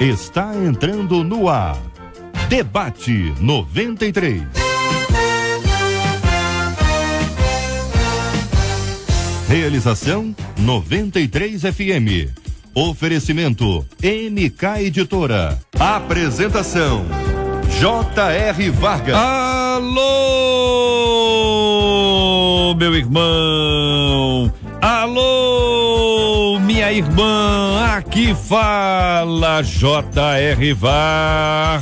está entrando no ar. Debate 93. Realização 93 FM. Oferecimento MK Editora. Apresentação J.R. Vargas. Alô, meu irmão. Alô, minha irmã. Aqui fala J.R. Vargas.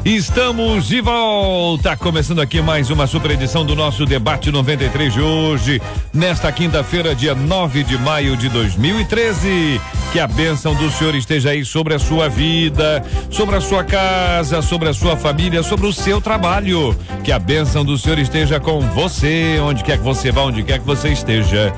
Estamos de volta, começando aqui mais uma super edição do nosso Debate 93 de hoje, nesta quinta-feira, dia 9 de maio de 2013. Que a bênção do Senhor esteja aí sobre a sua vida, sobre a sua casa, sobre a sua família, sobre o seu trabalho. Que a bênção do Senhor esteja com você, onde quer que você vá, onde quer que você esteja.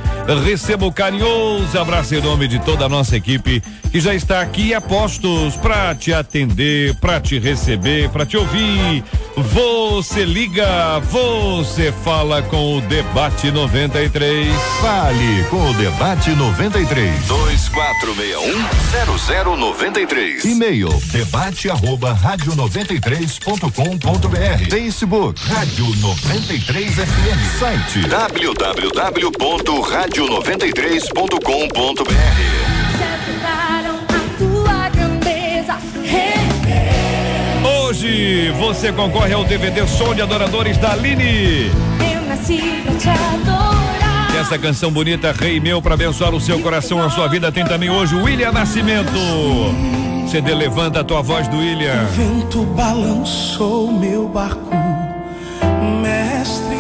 Receba o carinhoso abraço em nome de toda a nossa equipe que já está aqui a postos para te atender, para te receber, para te ouvir. Você liga, você fala com o Debate 93. Fale com o Debate 93. 2461-0093. E-mail debate@radio93.com.br. Facebook Rádio 93 FM. Site www.radio93.com.br. Hoje você concorre ao DVD Som de Adoradores da Aline. Eu nasci pra te adorar. Essa canção bonita, Rei Meu, para abençoar o seu coração, a sua vida. Tem também hoje o William Nascimento. CD Levanta a Tua Voz do William. O vento balançou meu barco, mestre.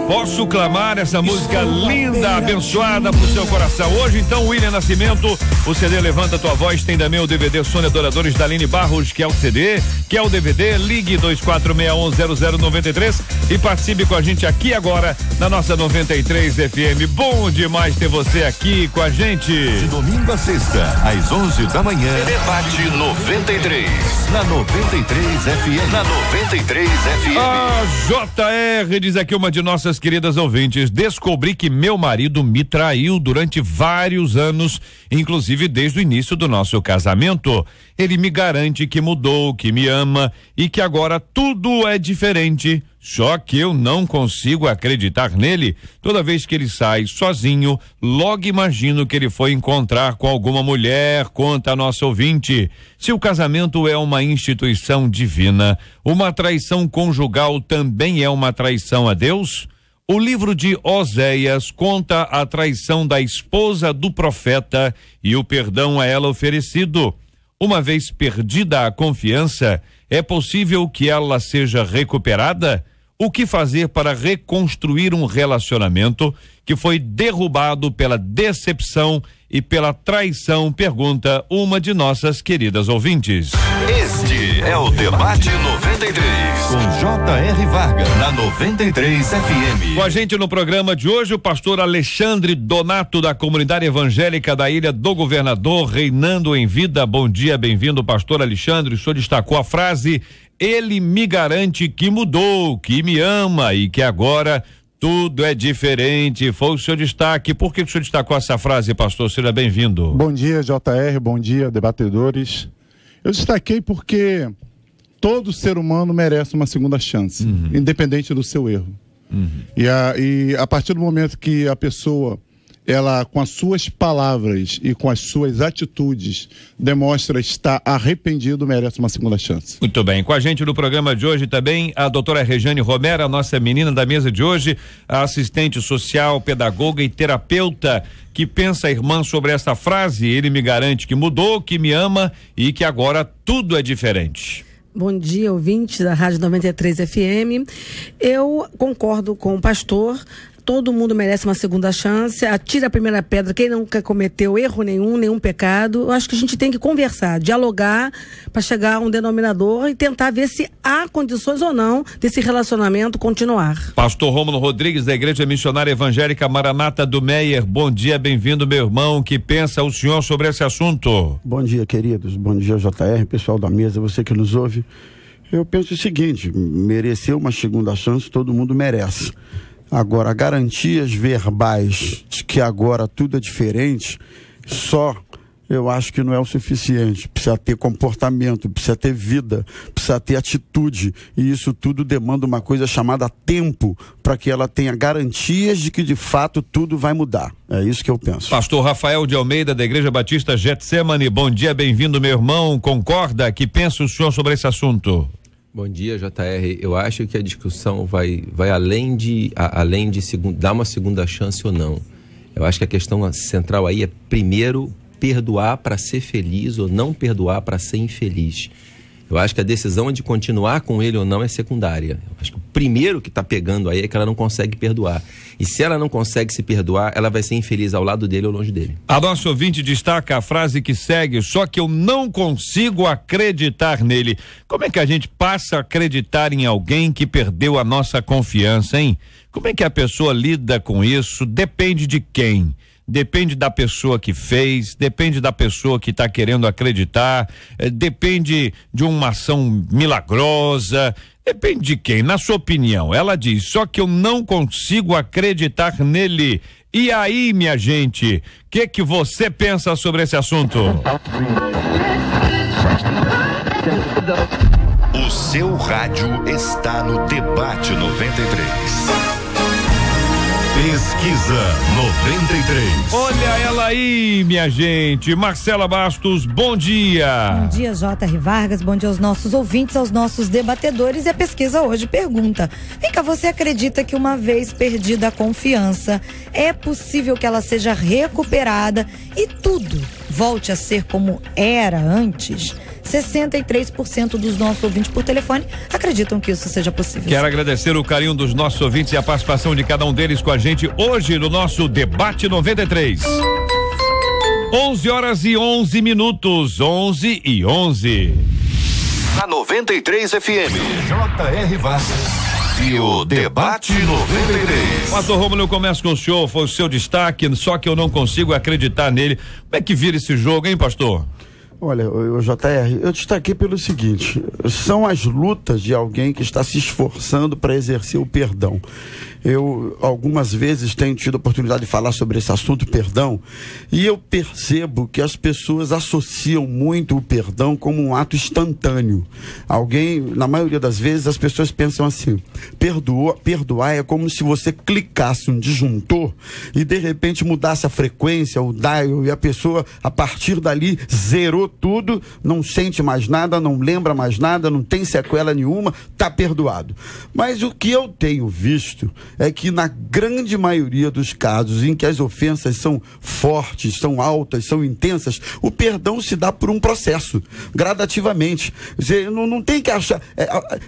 Posso clamar essa música linda, abençoada pro seu coração. Hoje, então, William Nascimento, o CD Levanta a Tua Voz, tem também o DVD Som de Adoradores da Aline Barros, que é o CD, que é o DVD. Ligue 2461-0093 e participe com a gente aqui agora na nossa 93 FM. Bom demais ter você aqui com a gente. De domingo a sexta, às 11 da manhã. Debate 93. Na 93 FM. Na 93 FM. A JR diz aqui, uma de nossas queridas ouvintes: descobri que meu marido me traiu durante vários anos, inclusive desde o início do nosso casamento. Ele me garante que mudou, que me ama e que agora tudo é diferente. Só que eu não consigo acreditar nele. Toda vez que ele sai sozinho, logo imagino que ele foi encontrar com alguma mulher, conta a nossa ouvinte. Se o casamento é uma instituição divina, uma traição conjugal também é uma traição a Deus? O livro de Oséias conta a traição da esposa do profeta e o perdão a ela oferecido. Uma vez perdida a confiança, é possível que ela seja recuperada? O que fazer para reconstruir um relacionamento que foi derrubado pela decepção e pela traição? Pergunta uma de nossas queridas ouvintes. Este é o Debate 93. Com J.R. Vargas, na 93 FM. Com a gente no programa de hoje, o pastor Alexandre Donato, da Comunidade Evangélica da Ilha do Governador, reinando em vida. Bom dia, bem-vindo, pastor Alexandre. O senhor destacou a frase: ele me garante que mudou, que me ama e que agora tudo é diferente. Foi o seu destaque. Por que o senhor destacou essa frase, pastor? Seja bem-vindo. Bom dia, JR, bom dia, debatedores. Eu destaquei porque todo ser humano merece uma segunda chance, independente do seu erro. E a partir do momento que a pessoa, ela, com as suas palavras e com as suas atitudes, demonstra estar arrependido, merece uma segunda chance. Muito bem. Com a gente no programa de hoje também a doutora Rejane Romero, a nossa menina da mesa de hoje, a assistente social, pedagoga e terapeuta, que pensa a irmã sobre essa frase: ele me garante que mudou, que me ama e que agora tudo é diferente. Bom dia, ouvintes da Rádio 93 FM. Eu concordo com o pastor. Todo mundo merece uma segunda chance. Atira a primeira pedra quem nunca cometeu erro nenhum pecado. Eu acho que a gente tem que conversar, dialogar para chegar a um denominador e tentar ver se há condições ou não desse relacionamento continuar. Pastor Rômulo Rodrigues, da Igreja Missionária Evangélica Maranata do Meier. Bom dia, bem-vindo, meu irmão. Que pensa o senhor sobre esse assunto? Bom dia, queridos. Bom dia, JR, pessoal da mesa, você que nos ouve. Eu penso o seguinte: merecer uma segunda chance, todo mundo merece. Agora, garantias verbais de que agora tudo é diferente, só eu acho que não é o suficiente. Precisa ter comportamento, precisa ter vida, precisa ter atitude. E isso tudo demanda uma coisa chamada tempo, para que ela tenha garantias de que de fato tudo vai mudar. É isso que eu penso. Pastor Rafael de Almeida, da Igreja Batista Getsemane, bom dia, bem-vindo, meu irmão. Concorda? Que pensa o senhor sobre esse assunto? Bom dia, JR. Eu acho que a discussão vai além de dar uma segunda chance ou não. Eu acho que a questão central aí é, primeiro, perdoar para ser feliz ou não perdoar para ser infeliz. Eu acho que a decisão de continuar com ele ou não é secundária. Eu acho que o primeiro que está pegando aí é que ela não consegue perdoar. E se ela não consegue se perdoar, ela vai ser infeliz ao lado dele ou longe dele. A nossa ouvinte destaca a frase que segue: só que eu não consigo acreditar nele. Como é que a gente passa a acreditar em alguém que perdeu a nossa confiança, hein? Como é que a pessoa lida com isso? Depende de quem? Depende da pessoa que fez, depende da pessoa que está querendo acreditar, depende de uma ação milagrosa, depende de quem, na sua opinião. Ela diz, só que eu não consigo acreditar nele. E aí, minha gente, o que você pensa sobre esse assunto? O seu rádio está no Debate 93. Pesquisa 93. Olha ela aí, minha gente. Marcela Bastos, bom dia. Bom dia, J.R. Vargas. Bom dia aos nossos ouvintes, aos nossos debatedores. E a pesquisa hoje pergunta: vem cá, você acredita que uma vez perdida a confiança, é possível que ela seja recuperada e tudo volte a ser como era antes? 63% dos nossos ouvintes por telefone acreditam que isso seja possível. Quero agradecer o carinho dos nossos ouvintes e a participação de cada um deles com a gente hoje no nosso Debate 93. 11h11, 11h11. Na 93 FM, J.R. Vargas e o Debate 93. Pastor Rômulo, eu começo com o senhor, foi o seu destaque, só que eu não consigo acreditar nele. Como é que vira esse jogo, hein, pastor? Olha, o JR, eu destaquei pelo seguinte: são as lutas de alguém que está se esforçando para exercer o perdão. Eu, algumas vezes, tenho tido a oportunidade de falar sobre esse assunto, perdão, e eu percebo que as pessoas associam muito o perdão como um ato instantâneo. Alguém, na maioria das vezes, as pessoas pensam assim: perdoar é como se você clicasse um disjuntor e, de repente, mudasse a frequência, o dial, e a pessoa, a partir dali, zerou tudo, não sente mais nada, não lembra mais nada, não tem sequela nenhuma, está perdoado. Mas o que eu tenho visto é que na grande maioria dos casos em que as ofensas são fortes, são altas, são intensas, o perdão se dá por um processo, gradativamente. Você não tem que achar,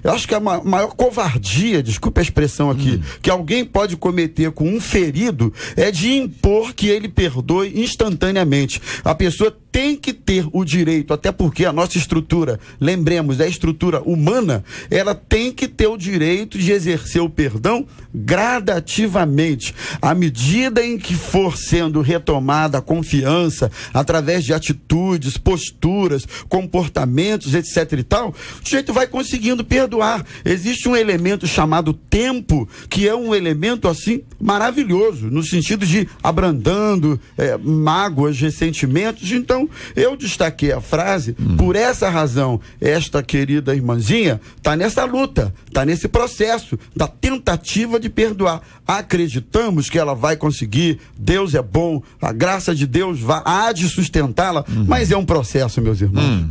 eu acho que a maior covardia, desculpe a expressão aqui, que alguém pode cometer com um ferido é de impor que ele perdoe instantaneamente. A pessoa tem que ter o direito, até porque a nossa estrutura, lembremos, é a estrutura humana, ela tem que ter o direito de exercer o perdão gradativamente. À medida em que for sendo retomada a confiança, através de atitudes, posturas, comportamentos, etc e tal, o sujeito vai conseguindo perdoar. Existe um elemento chamado tempo, que é um elemento assim maravilhoso, no sentido de abrandando mágoas, ressentimentos. Então, eu destaquei a frase, por essa razão, esta querida irmãzinha está nessa luta, está nesse processo da tentativa de perdoar. Acreditamos que ela vai conseguir, Deus é bom, a graça de Deus há de sustentá-la, mas é um processo, meus irmãos.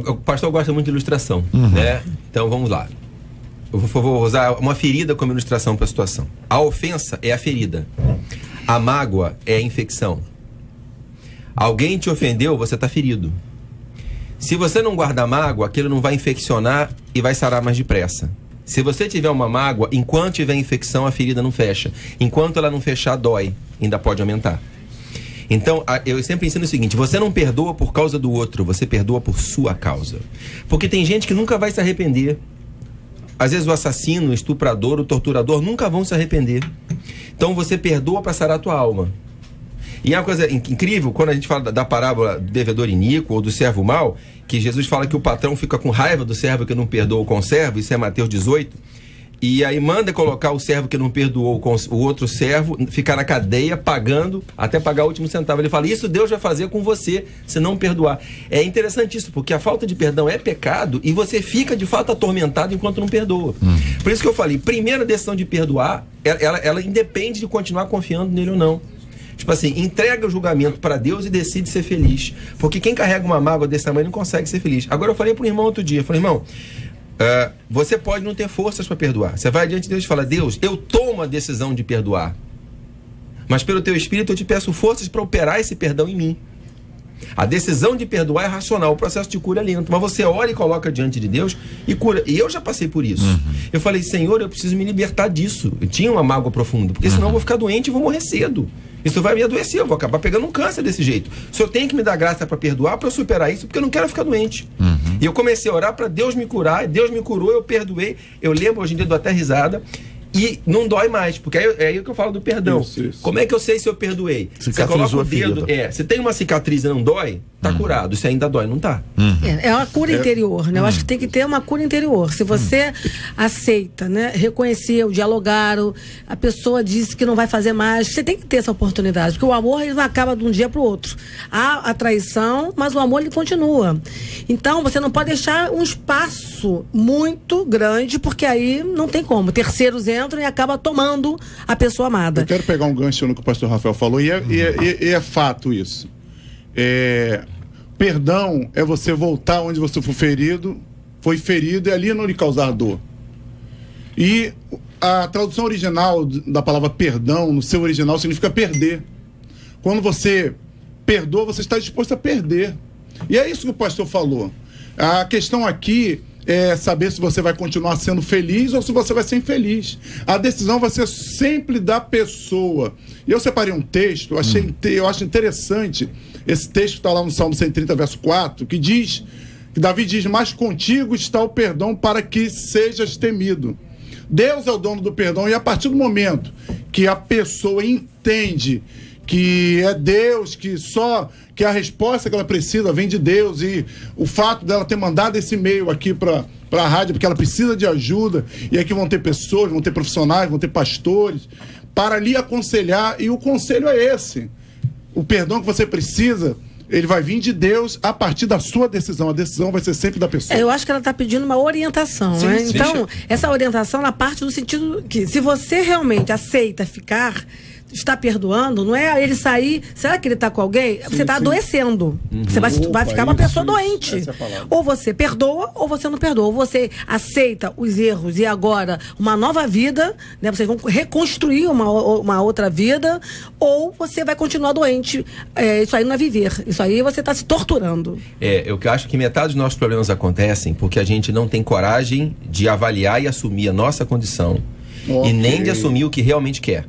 O pastor gosta muito de ilustração, né? Então vamos lá. Eu vou usar uma ferida como ilustração para a situação. A ofensa é a ferida, a mágoa é a infecção. Alguém te ofendeu, você está ferido. Se você não guardar mágoa, aquilo não vai infeccionar e vai sarar mais depressa. Se você tiver uma mágoa, enquanto tiver infecção, a ferida não fecha. Enquanto ela não fechar, dói. Ainda pode aumentar. Então, eu sempre ensino o seguinte: você não perdoa por causa do outro, você perdoa por sua causa. Porque tem gente que nunca vai se arrepender. Às vezes o assassino, o estuprador, o torturador nunca vão se arrepender. Então você perdoa para sarar a tua alma. E é uma coisa incrível, quando a gente fala da parábola do devedor iníquo ou do servo mau, que Jesus fala que o patrão fica com raiva do servo que não perdoa o conservo, isso é Mateus 18, E aí manda colocar o servo que não perdoou com o outro servo, ficar na cadeia, pagando, até pagar o último centavo. Ele fala, isso Deus vai fazer com você, se não perdoar. É interessante isso, porque a falta de perdão é pecado e você fica, de fato, atormentado enquanto não perdoa. Por isso que eu falei, primeira decisão de perdoar, ela independe de continuar confiando nele ou não. Tipo assim, entrega o julgamento para Deus e decide ser feliz. Porque quem carrega uma mágoa desse tamanho não consegue ser feliz. Agora eu falei pro irmão outro dia, eu falei, irmão, você pode não ter forças para perdoar. Você vai diante de Deus e fala, Deus, eu tomo a decisão de perdoar, mas pelo teu Espírito eu te peço forças para operar esse perdão em mim. A decisão de perdoar é racional, o processo de cura é lento, mas você ora e coloca diante de Deus e cura. E eu já passei por isso. Eu falei, Senhor, eu preciso me libertar disso. Eu tinha uma mágoa profunda, porque senão eu vou ficar doente e vou morrer cedo. Isso vai me adoecer, eu vou acabar pegando um câncer desse jeito. O Senhor tem que me dar graça para perdoar, para eu superar isso, porque eu não quero ficar doente. E eu comecei a orar para Deus me curar, Deus me curou, eu perdoei. Eu lembro, hoje em dia, eu dou até risada. E não dói mais, porque é aí que eu falo do perdão. Isso. Como é que eu sei se eu perdoei? Você coloca o dedo, se tem uma cicatriz e não dói, tá curado. Se ainda dói, não tá. É uma cura interior, né? Eu acho que tem que ter uma cura interior. Se você aceita, né? Reconheceu, dialogaram, a pessoa disse que não vai fazer mais, você tem que ter essa oportunidade, porque o amor ele não acaba de um dia para o outro. Há a traição, mas o amor ele continua. Então você não pode deixar um espaço muito grande, porque aí não tem como. Terceiros entram e acaba tomando a pessoa amada. Eu quero pegar um gancho no que o pastor Rafael falou, e é fato isso. Perdão é você voltar onde você foi ferido e ali não lhe causar dor. E a tradução original da palavra perdão, no seu original, significa perder. Quando você perdoa, você está disposto a perder. E é isso que o pastor falou. A questão aqui é saber se você vai continuar sendo feliz ou se você vai ser infeliz. A decisão vai ser sempre da pessoa. E eu separei um texto, eu acho interessante esse texto que está lá no Salmo 130, verso 4, que Davi diz, mas contigo está o perdão para que sejas temido. Deus é o dono do perdão, e a partir do momento que a pessoa entende que é Deus, que a resposta que ela precisa vem de Deus, e o fato dela ter mandado esse e-mail aqui para a rádio, porque ela precisa de ajuda, e aqui vão ter pessoas, vão ter profissionais, vão ter pastores, para lhe aconselhar, e o conselho é esse. O perdão que você precisa, ele vai vir de Deus a partir da sua decisão. A decisão vai ser sempre da pessoa. Eu acho que ela está pedindo uma orientação, né? Então, essa orientação na parte do sentido que, se você realmente aceita está perdoando, não é ele sair, será que ele está com alguém? Você está adoecendo. Você vai ficar uma pessoa doente. Ou você perdoa, ou você não perdoa. Ou você aceita os erros e agora uma nova vida, né? Vocês vão reconstruir uma outra vida, ou você vai continuar doente. Isso aí não é viver. Isso aí você está se torturando. Eu acho que metade dos nossos problemas acontecem porque a gente não tem coragem de avaliar e assumir a nossa condição e nem de assumir o que realmente quer.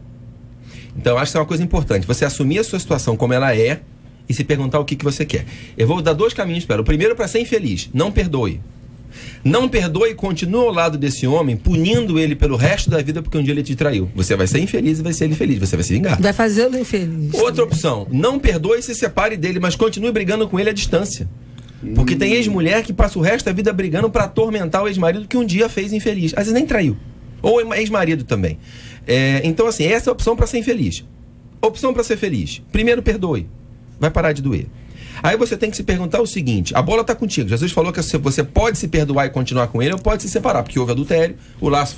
Então, acho que é uma coisa importante, você assumir a sua situação como ela é e se perguntar o que você quer. Eu vou dar 2 caminhos para ela. O primeiro, para ser infeliz, não perdoe. Não perdoe e continue ao lado desse homem, punindo ele pelo resto da vida porque um dia ele te traiu. Você vai ser infeliz e vai ser infeliz, você vai se vingar. Vai fazê-lo infeliz. Outra opção, não perdoe e se separe dele, mas continue brigando com ele à distância. Porque tem ex-mulher que passa o resto da vida brigando para atormentar o ex-marido que um dia fez infeliz. Às vezes nem traiu. Ou ex-marido também. Então, assim, essa é a opção para ser infeliz. Opção para ser feliz. Primeiro, perdoe. Vai parar de doer. Aí você tem que se perguntar o seguinte: a bola está contigo. Jesus falou que você pode se perdoar e continuar com ele, ou pode se separar, porque houve adultério, o laço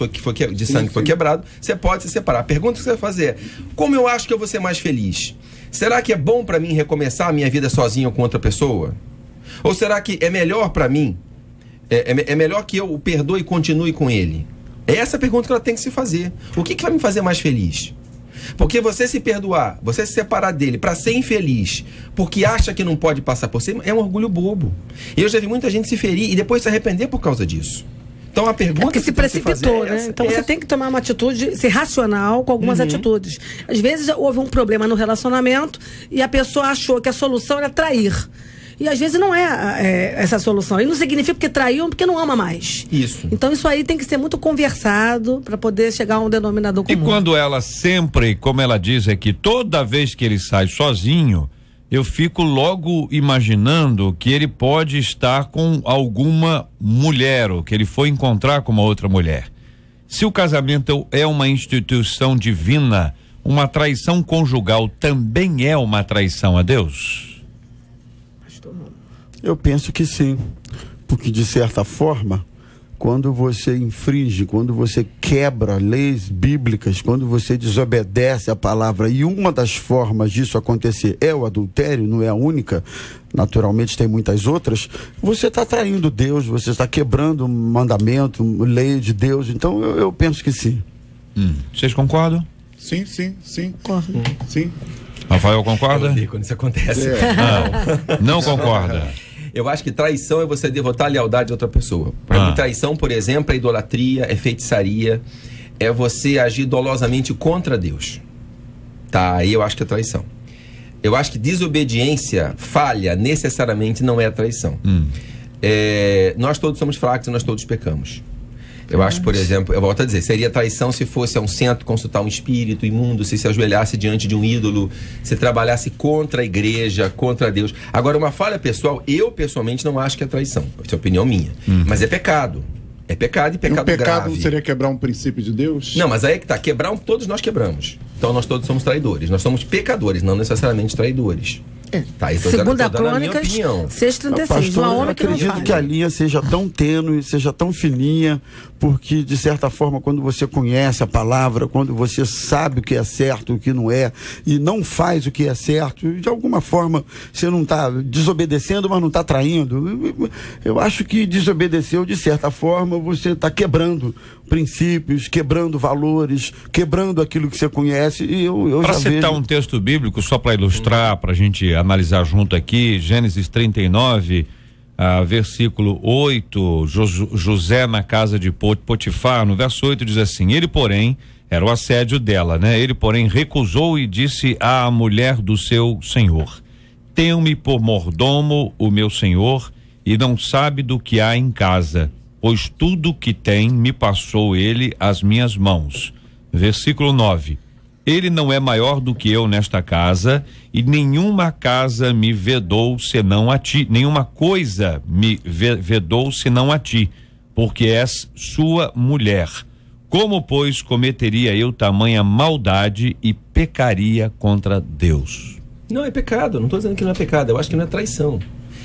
de sangue foi quebrado, você pode se separar. A pergunta que você vai fazer é: como eu acho que eu vou ser mais feliz? Será que é bom para mim recomeçar a minha vida sozinho ou com outra pessoa? Ou será que é melhor para mim, é melhor que eu o perdoe e continue com ele? É essa a pergunta que ela tem que se fazer. O que vai me fazer mais feliz? Porque você se perdoar, você se separar dele para ser infeliz, porque acha que não pode passar por cima, é um orgulho bobo. E eu já vi muita gente se ferir e depois se arrepender por causa disso. Então a pergunta que se precipitou, né? Então você tem que tomar uma atitude, ser racional com algumas atitudes. Às vezes houve um problema no relacionamento e a pessoa achou que a solução era trair. E às vezes não é essa a solução. E não significa porque traiu, porque não ama mais. Isso. Então isso aí tem que ser muito conversado para poder chegar a um denominador comum. E quando ela sempre, como ela diz aqui, toda vez que ele sai sozinho, eu fico logo imaginando que ele pode estar com alguma mulher, ou que ele foi encontrar com uma outra mulher. Se o casamento é uma instituição divina, uma traição conjugal também é uma traição a Deus? Eu penso que sim, porque de certa forma, quando você infringe, quando você quebra leis bíblicas, quando você desobedece a palavra, e uma das formas disso acontecer é o adultério, não é a única, naturalmente tem muitas outras, você está traindo Deus, você está quebrando um mandamento, lei de Deus. Então eu penso que sim. Vocês concordam? Sim. Sim. Rafael, concorda? Quando isso acontece. Não concorda. Eu acho que traição é você devotar a lealdade a outra pessoa. Para mim, traição, por exemplo, é idolatria, é feitiçaria, é você agir dolosamente contra Deus. Tá, aí eu acho que é traição. Eu acho que desobediência, falha, necessariamente não é traição. Nós todos somos fracos e nós todos pecamos. Eu acho, por exemplo, eu volto a dizer, seria traição se fosse a um centro consultar um espírito imundo, se ajoelhasse diante de um ídolo, se trabalhasse contra a igreja, contra Deus. Agora, uma falha pessoal, eu pessoalmente não acho que é traição. Essa é a opinião minha. Mas é pecado. É pecado e pecado grave. O pecado não seria quebrar um princípio de Deus? Não, mas aí é que tá. Todos nós quebramos. Então nós todos somos traidores. Nós somos pecadores, não necessariamente traidores. Tá, então Segunda Crônicas 6:36. Pastor, Uma homem que não acredito que a linha seja tão tênue, seja tão fininha, porque de certa forma, quando você conhece a palavra, quando você sabe o que é certo, o que não é, e não faz o que é certo, de alguma forma você não está desobedecendo, mas não está traindo. Eu acho que desobedeceu, de certa forma, você está quebrando princípios, quebrando valores, quebrando aquilo que você conhece. E para citar um texto bíblico, só para ilustrar, para a gente analisar junto aqui, Gênesis 39, versículo 8, José na casa de Potifar, no verso 8 diz assim: ele, porém, era o assédio dela, né? Ele, porém, recusou e disse à mulher do seu senhor: tenho-me por mordomo o meu senhor, e não sabe do que há em casa, pois tudo que tem me passou ele às minhas mãos. Versículo 9: ele não é maior do que eu nesta casa, e nenhuma casa me vedou senão a ti, nenhuma coisa me vedou senão a ti, porque és sua mulher. Como, pois, cometeria eu tamanha maldade e pecaria contra Deus? Não é pecado, não estou dizendo que não é pecado, eu acho que não é traição.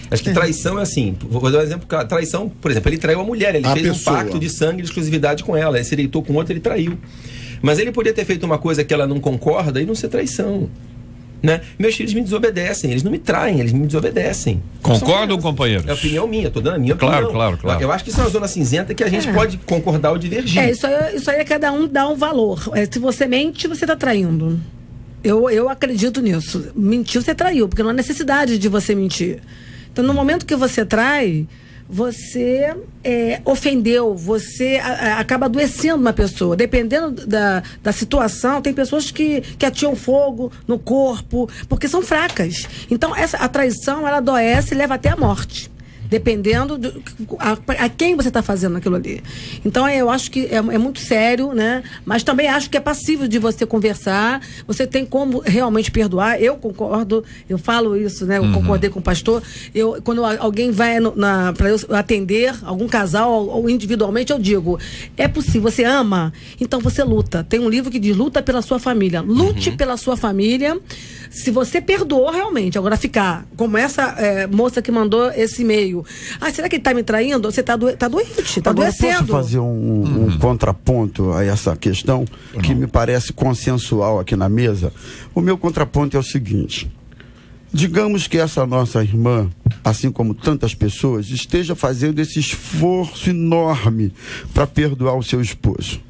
Acho que traição é assim, vou dar um exemplo, traição, por exemplo, ele traiu a mulher, ele fez um pacto de sangue de exclusividade com ela, ele se deitou com outra, ele traiu. Mas ele podia ter feito uma coisa que ela não concorda e não ser traição, né? Meus filhos me desobedecem, eles não me traem, eles me desobedecem. Concordam, companheiros? É a opinião minha, estou dando a minha opinião. Claro. Eu acho que isso é uma zona cinzenta que a gente pode concordar ou divergir. Isso aí é cada um dá um valor. Se você mente, você está traindo. Eu acredito nisso. Mentiu, você traiu, porque não há necessidade de você mentir. Então, no momento que você trai, você ofendeu, você acaba adoecendo uma pessoa. Dependendo da situação, tem pessoas que atiram fogo no corpo, porque são fracas. Então, a traição, ela adoece e leva até a morte. Dependendo a quem você está fazendo aquilo ali. Então, eu acho que é muito sério, né? Mas também acho que é passível de você conversar. Você tem como realmente perdoar. Eu concordo, eu falo isso, né? Eu concordei com o pastor. Quando alguém vai para eu atender algum casal ou individualmente, eu digo: é possível, você ama, então você luta. Tem um livro que diz: luta pela sua família. Lute pela sua família. Se você perdoou realmente, agora ficar como essa moça que mandou esse e-mail. Será que ele está me traindo? Você está doente, está adoecendo. Posso fazer um contraponto a essa questão que me parece consensual aqui na mesa? O meu contraponto é o seguinte: digamos que essa nossa irmã, assim como tantas pessoas, esteja fazendo esse esforço enorme para perdoar o seu esposo,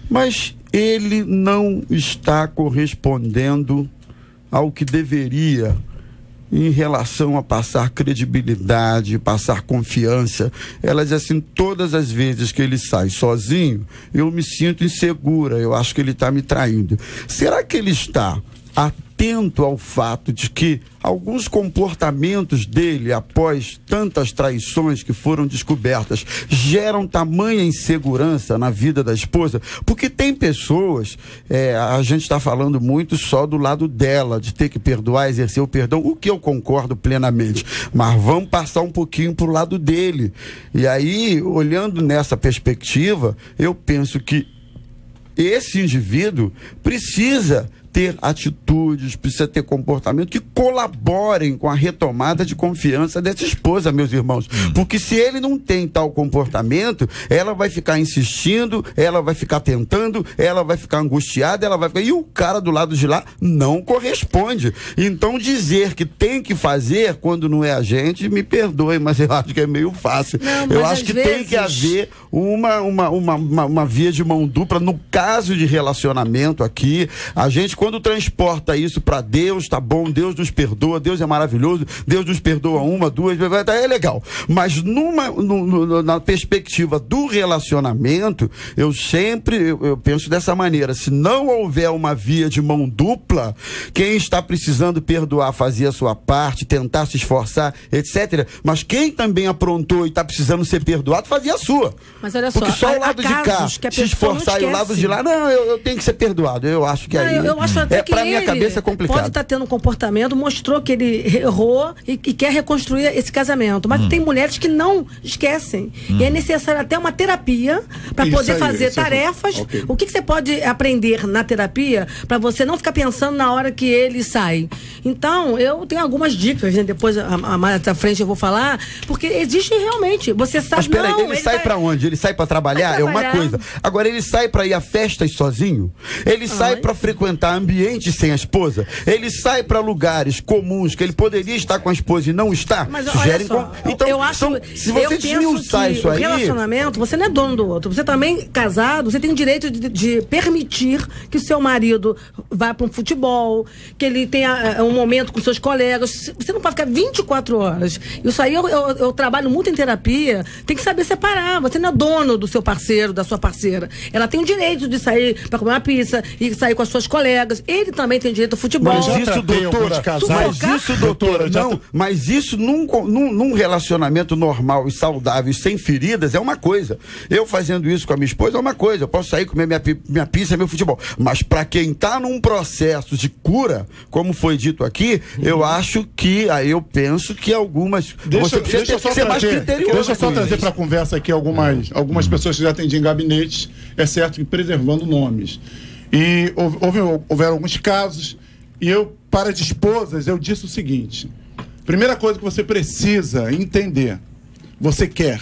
mas ele não está correspondendo ao que deveria em relação a passar credibilidade, passar confiança. Ela diz assim: todas as vezes que ele sai sozinho, eu me sinto insegura, eu acho que ele está me traindo. Será que ele está atento ao fato de que alguns comportamentos dele, após tantas traições que foram descobertas, geram tamanha insegurança na vida da esposa? Porque tem pessoas, a gente está falando muito só do lado dela, de ter que perdoar, exercer o perdão, o que eu concordo plenamente, mas vamos passar um pouquinho para o lado dele. E aí, olhando nessa perspectiva, eu penso que esse indivíduo precisa ter atitudes, precisa ter comportamento que colaborem com a retomada de confiança dessa esposa, meus irmãos. Porque se ele não tem tal comportamento, ela vai ficar insistindo, ela vai ficar tentando, ela vai ficar angustiada, e o cara do lado de lá não corresponde. Então dizer que tem que fazer quando não é a gente, me perdoe, mas eu acho que é meio fácil. Não, eu acho que tem que haver uma via de mão dupla no caso de relacionamento aqui. A gente, quando transporta isso para Deus, tá bom, Deus nos perdoa, Deus é maravilhoso, Deus nos perdoa uma, duas, é legal. Mas na perspectiva do relacionamento, eu penso dessa maneira: se não houver uma via de mão dupla, quem está precisando perdoar fazia a sua parte, tentar se esforçar, etc. Mas quem também aprontou e está precisando ser perdoado, fazia a sua. Mas olha porque só o lado de cá se esforçar e o lado de lá, não, eu tenho que ser perdoado. Eu acho que aí eu acho até que pra minha cabeça é complicado. Pode estar tendo um comportamento, mostrou que ele errou e quer reconstruir esse casamento. Mas tem mulheres que não esquecem. E é necessário até uma terapia para poder fazer tarefas. Okay. O que você pode aprender na terapia para você não ficar pensando na hora que ele sai? Então, eu tenho algumas dicas, né? Depois, mais à frente eu vou falar, porque existe realmente. Você sabe. Mas peraí, ele sai pra onde? Ele sai pra trabalhar? É uma coisa. Agora, ele sai pra ir a festas sozinho? Ele sai pra frequentar ambientes sem a esposa? Ele sai pra lugares comuns que ele poderia estar com a esposa e não está? Mas olha só, então, eu acho, se você desmiuçar isso aí... relacionamento, você não é dono do outro. Você também, casado, você tem o direito de permitir que o seu marido vá para um futebol, que ele tenha um momento com seus colegas. Você não pode ficar 24 horas. Isso aí eu trabalho muito em terapia. Tem que saber separar. Você não é dono do seu parceiro, da sua parceira. Ela tem o direito de sair para comer uma pizza e sair com as suas colegas. Ele também tem direito ao futebol. Mas isso, doutora, mas isso num relacionamento normal e saudável e sem feridas é uma coisa. Eu fazendo isso com a minha esposa é uma coisa. Eu posso sair, comer minha pizza, meu futebol. Mas para quem tá num processo de cura, como foi dito aqui, eu acho que, aí eu penso que algumas... Deixa eu só trazer para a conversa aqui algumas pessoas que já atendi em gabinetes, é certo que preservando nomes. E houveram alguns casos, e eu, para as esposas, eu disse o seguinte: primeira coisa que você precisa entender, você quer.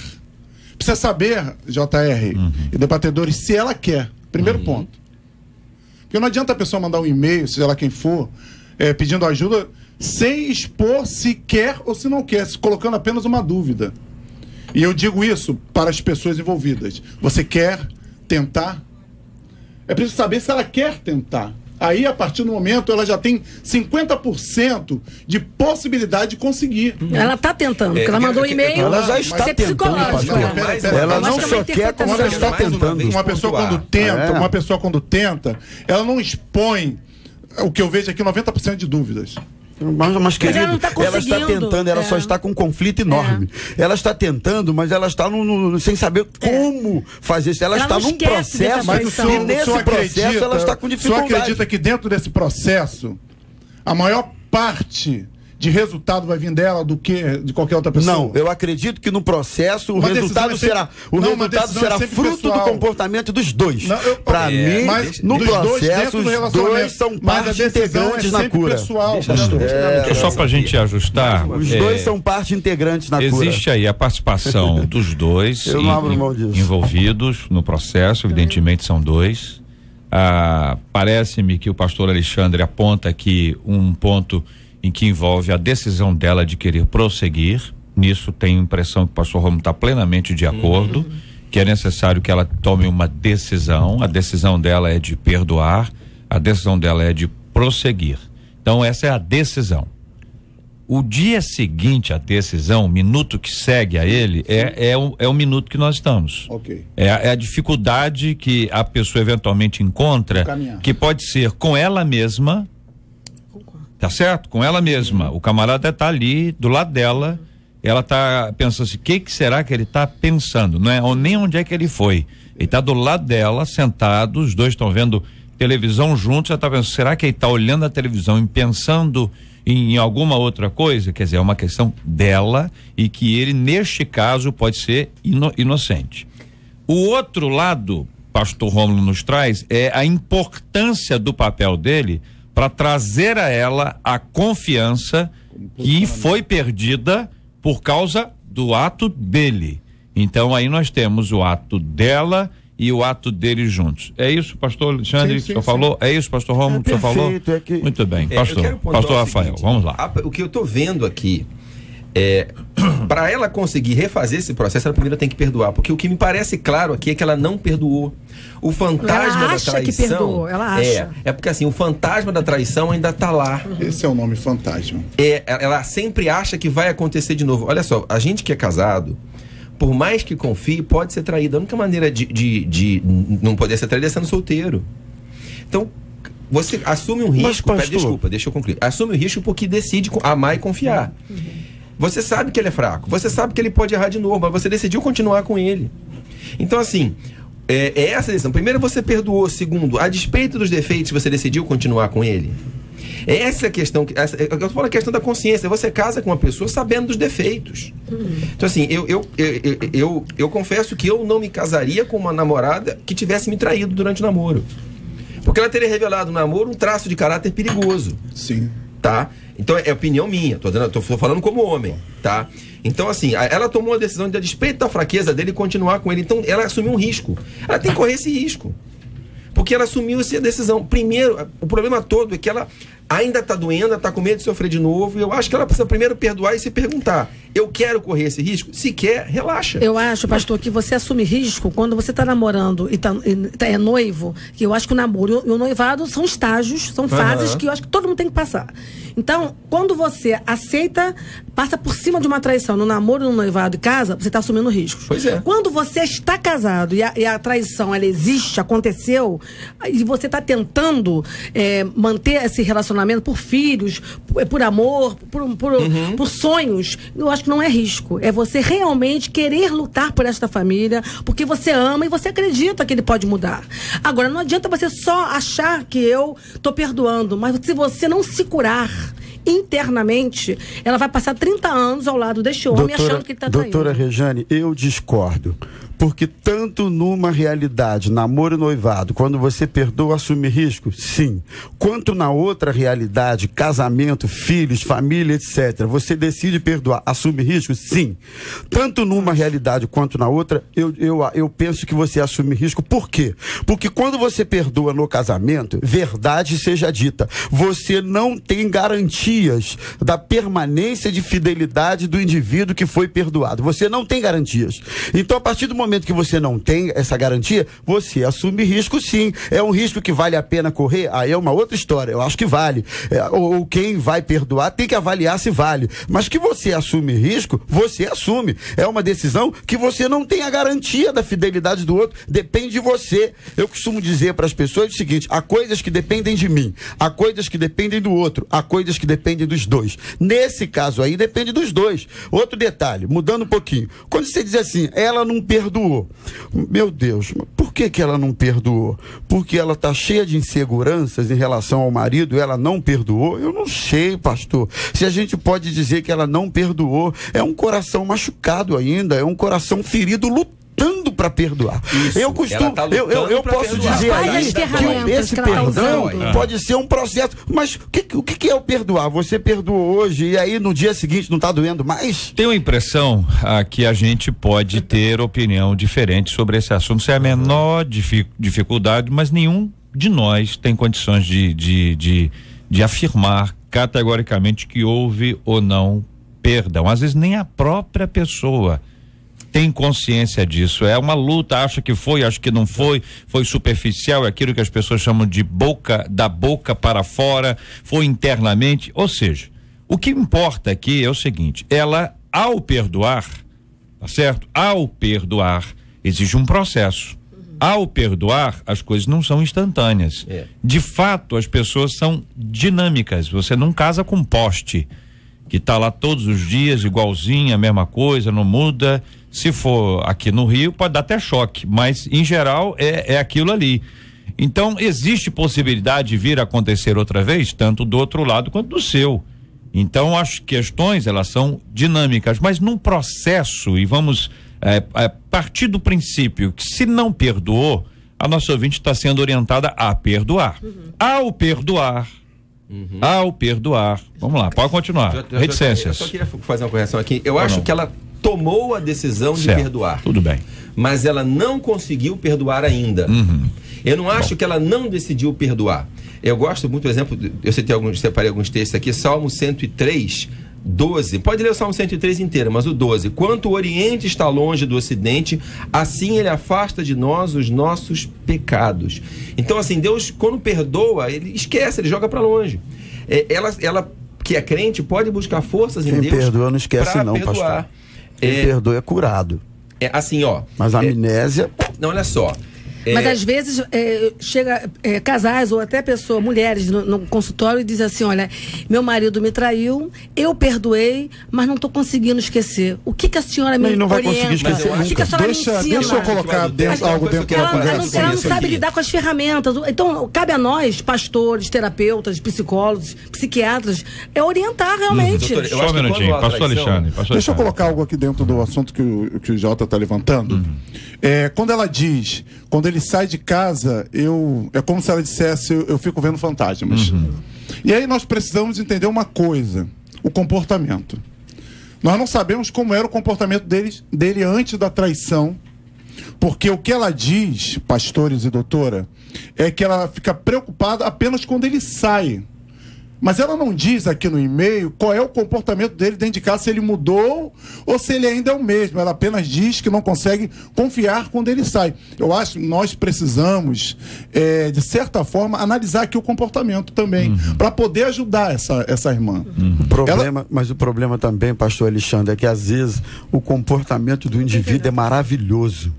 Precisa saber, JR e debatedores, se ela quer. Primeiro ponto. Porque não adianta a pessoa mandar um e-mail, seja lá quem for, pedindo ajuda, sem expor se quer ou se não quer, se colocando apenas uma dúvida. E eu digo isso para as pessoas envolvidas. Você quer tentar? É preciso saber se ela quer tentar. Aí, a partir do momento, ela já tem 50% de possibilidade de conseguir. Ela está tentando, porque ela mandou um e-mail. Ela já está tentando. Ela não só quer, como ela está tentando. Uma pessoa quando tenta, ela não expõe o que eu vejo aqui, 90% de dúvidas. Mas querido, ela está tentando, ela só está com um conflito enorme. Ela está tentando, mas ela está sem saber como fazer isso. Ela está num processo, e nesse processo ela está com dificuldade. Você acredita que dentro desse processo, a maior parte de resultado vai vir dela do que de qualquer outra pessoa? Não, eu acredito que no processo o resultado será fruto do comportamento dos dois. Para mim, no processo, os dois são parte integrante na cura. Só para a gente ajustar. Os dois são parte integrante na cura. Existe aí a participação dos dois envolvidos no processo, evidentemente são dois. Parece-me que o pastor Alexandre aponta aqui um ponto em que envolve a decisão dela de querer prosseguir. Nisso tenho a impressão que o pastor Romulo está plenamente de acordo, que é necessário que ela tome uma decisão. A decisão dela é de perdoar, a decisão dela é de prosseguir. Então essa é a decisão. O dia seguinte à decisão, o minuto que segue a ele, é o minuto que nós estamos. Okay. É a dificuldade que a pessoa eventualmente encontra, que pode ser com ela mesma, tá certo? Com ela mesma. O camarada tá ali do lado dela, ela tá pensando assim, o que será que ele tá pensando, não é? Ou nem onde é que ele foi. Ele tá do lado dela, sentado, os dois estão vendo televisão juntos, ela tá pensando, será que ele tá olhando a televisão e pensando em alguma outra coisa? Quer dizer, é uma questão dela e que ele, neste caso, pode ser inocente. O outro lado, pastor Rômulo nos traz, é a importância do papel dele para trazer a ela a confiança que foi perdida por causa do ato dele. Então aí nós temos o ato dela e o ato deles juntos. É isso, pastor Alexandre, que o senhor falou? É isso, pastor Rômulo, que o senhor falou? Muito bem, pastor Rafael, vamos lá. O que eu estou vendo aqui é, para ela conseguir refazer esse processo, ela primeiro tem que perdoar, porque o que me parece claro aqui é que ela não perdoou. O fantasma ela da acha traição, que perdoou, ela acha. É porque assim, o fantasma da traição ainda está lá. Esse é o nome, fantasma. Ela sempre acha que vai acontecer de novo. Olha só, a gente que é casado, por mais que confie, pode ser traído. A única maneira de não poder ser traído é sendo solteiro. Então, você assume um risco. Desculpa, deixa eu concluir. Assume o risco porque decide amar e confiar. Você sabe que ele é fraco, você sabe que ele pode errar de novo, mas você decidiu continuar com ele. Então, assim, é essa a decisão. Primeiro, você perdoou. Segundo, a despeito dos defeitos, você decidiu continuar com ele. Essa é a questão, eu tô falando a questão da consciência. Você casa com uma pessoa sabendo dos defeitos. Então, assim, eu confesso que eu não me casaria com uma namorada que tivesse me traído durante o namoro. Porque ela teria revelado no namoro um traço de caráter perigoso. Sim. Tá? Então, é opinião minha. Tô falando como homem, tá? Então, assim, ela tomou a decisão de, a despeito da fraqueza dele, continuar com ele. Então, ela assumiu um risco. Ela tem que correr esse risco. Porque ela assumiu essa decisão. Primeiro, o problema todo é que ela ainda está doendo, ela está com medo de sofrer de novo. E eu acho que ela precisa primeiro perdoar e se perguntar: eu quero correr esse risco? Se quer, relaxa. Eu acho, pastor, que você assume risco quando você está namorando e é noivo. Que eu acho que o namoro e o noivado são estágios, são fases que eu acho que todo mundo tem que passar. Então, quando você aceita, passa por cima de uma traição no namoro, no noivado e casa, você está assumindo riscos. Pois é. Quando você está casado e a traição, ela existe, aconteceu, e você está tentando manter esse relacionamento por filhos, por amor, por sonhos, eu acho que não é risco. É você realmente querer lutar por esta família, porque você ama e você acredita que ele pode mudar. Agora, não adianta você só achar que eu estou perdoando, mas se você não se curar internamente, ela vai passar 30 anos ao lado deste homem achando que ele está traindo. Doutora Rejane, eu discordo. Porque tanto numa realidade, namoro e noivado, quando você perdoa, assume risco? Sim. Quanto na outra realidade, casamento, filhos, família, etc., você decide perdoar, assume risco? Sim. Tanto numa realidade quanto na outra, eu penso que você assume risco. Por quê? Porque quando você perdoa no casamento, verdade seja dita, você não tem garantias da permanência de fidelidade do indivíduo que foi perdoado. Você não tem garantias. Então, a partir do momento que você não tem essa garantia, você assume risco, sim. É um risco que vale a pena correr? Aí é uma outra história. Eu acho que vale. Ou quem vai perdoar tem que avaliar se vale. Mas que você assume risco, você assume. É uma decisão que você não tem a garantia da fidelidade do outro. Depende de você. Eu costumo dizer para as pessoas o seguinte: há coisas que dependem de mim, há coisas que dependem do outro, há coisas que dependem dos dois. Nesse caso aí, depende dos dois. Outro detalhe, mudando um pouquinho. Quando você diz assim, ela não perdoou. Meu Deus, por que ela não perdoou? Porque ela está cheia de inseguranças em relação ao marido e ela não perdoou? Eu não sei, pastor. Se a gente pode dizer que ela não perdoou, é um coração machucado ainda, é um coração ferido, lutando para perdoar. Isso, eu costumo, eu posso perdoar. dizer aí que esse perdão pode ser um processo. Mas o que é o perdoar? Você perdoou hoje e aí no dia seguinte não está doendo mais? Tenho a impressão que a gente pode ter opinião diferente sobre esse assunto. Isso é a menor dificuldade, mas nenhum de nós tem condições de afirmar categoricamente que houve ou não perdão. Às vezes nem a própria pessoa tem consciência disso. É uma luta, acha que foi, acha que não foi superficial, é aquilo que as pessoas chamam de da boca para fora, foi internamente. Ou seja, o que importa aqui é o seguinte: ela, ao perdoar, tá certo? Ao perdoar, exige um processo. Ao perdoar, as coisas não são instantâneas. De fato, as pessoas são dinâmicas. Você não casa com poste, que está lá todos os dias, igualzinho, a mesma coisa, não muda. Se for aqui no Rio, pode dar até choque, mas em geral é aquilo ali. Então, existe possibilidade de vir a acontecer outra vez, tanto do outro lado quanto do seu. Então, as questões, elas são dinâmicas, mas num processo, e vamos partir do princípio que se não perdoou, a nossa ouvinte está sendo orientada a perdoar. Ao perdoar, vamos lá, pode continuar. Reticências. Eu só queria fazer uma correção aqui. Eu acho que ela tomou a decisão de perdoar. Tudo bem. Mas ela não conseguiu perdoar ainda. Eu não acho que ela não decidiu perdoar. Eu gosto muito, por exemplo, eu separei alguns textos aqui, Salmo 103, 12. Pode ler o Salmo 103 inteiro, mas o 12. Quanto o Oriente está longe do Ocidente, assim ele afasta de nós os nossos pecados. Então, assim, Deus, quando perdoa, ele esquece, ele joga para longe. Ela que é crente pode buscar forças em Deus. Quem perdoa não esquece não, perdoar. pastor. Quem perdoa é curado. Assim, ó. Mas a amnésia... Não, olha só. Mas às vezes chega casais ou até mulheres no consultório e dizem assim, olha, meu marido me traiu, eu perdoei, mas não estou conseguindo esquecer. O que a senhora me orienta? Não vai conseguir esquecer O que a senhora me ensina? Deixa eu colocar algo dentro da conversa. Ela não sabe lidar com as ferramentas. Então, cabe a nós, pastores, terapeutas, psicólogos, psiquiatras, orientar realmente. Doutor, só um minutinho, pastor Alexandre. Deixa eu colocar algo aqui dentro do assunto que o Jota está levantando. Quando ela diz, quando ele sai de casa, é como se ela dissesse, eu fico vendo fantasmas. E aí nós precisamos entender uma coisa, o comportamento. Nós não sabemos como era o comportamento dele antes da traição, porque o que ela diz, pastores e doutora, é que ela fica preocupada apenas quando ele sai. Mas ela não diz aqui no e-mail qual é o comportamento dele dentro de casa, se ele mudou ou se ele ainda é o mesmo. Ela apenas diz que não consegue confiar quando ele sai. Eu acho que nós precisamos, de certa forma, analisar aqui o comportamento também, para poder ajudar essa irmã. Mas o problema também, pastor Alexandre, é que às vezes o comportamento do indivíduo é maravilhoso.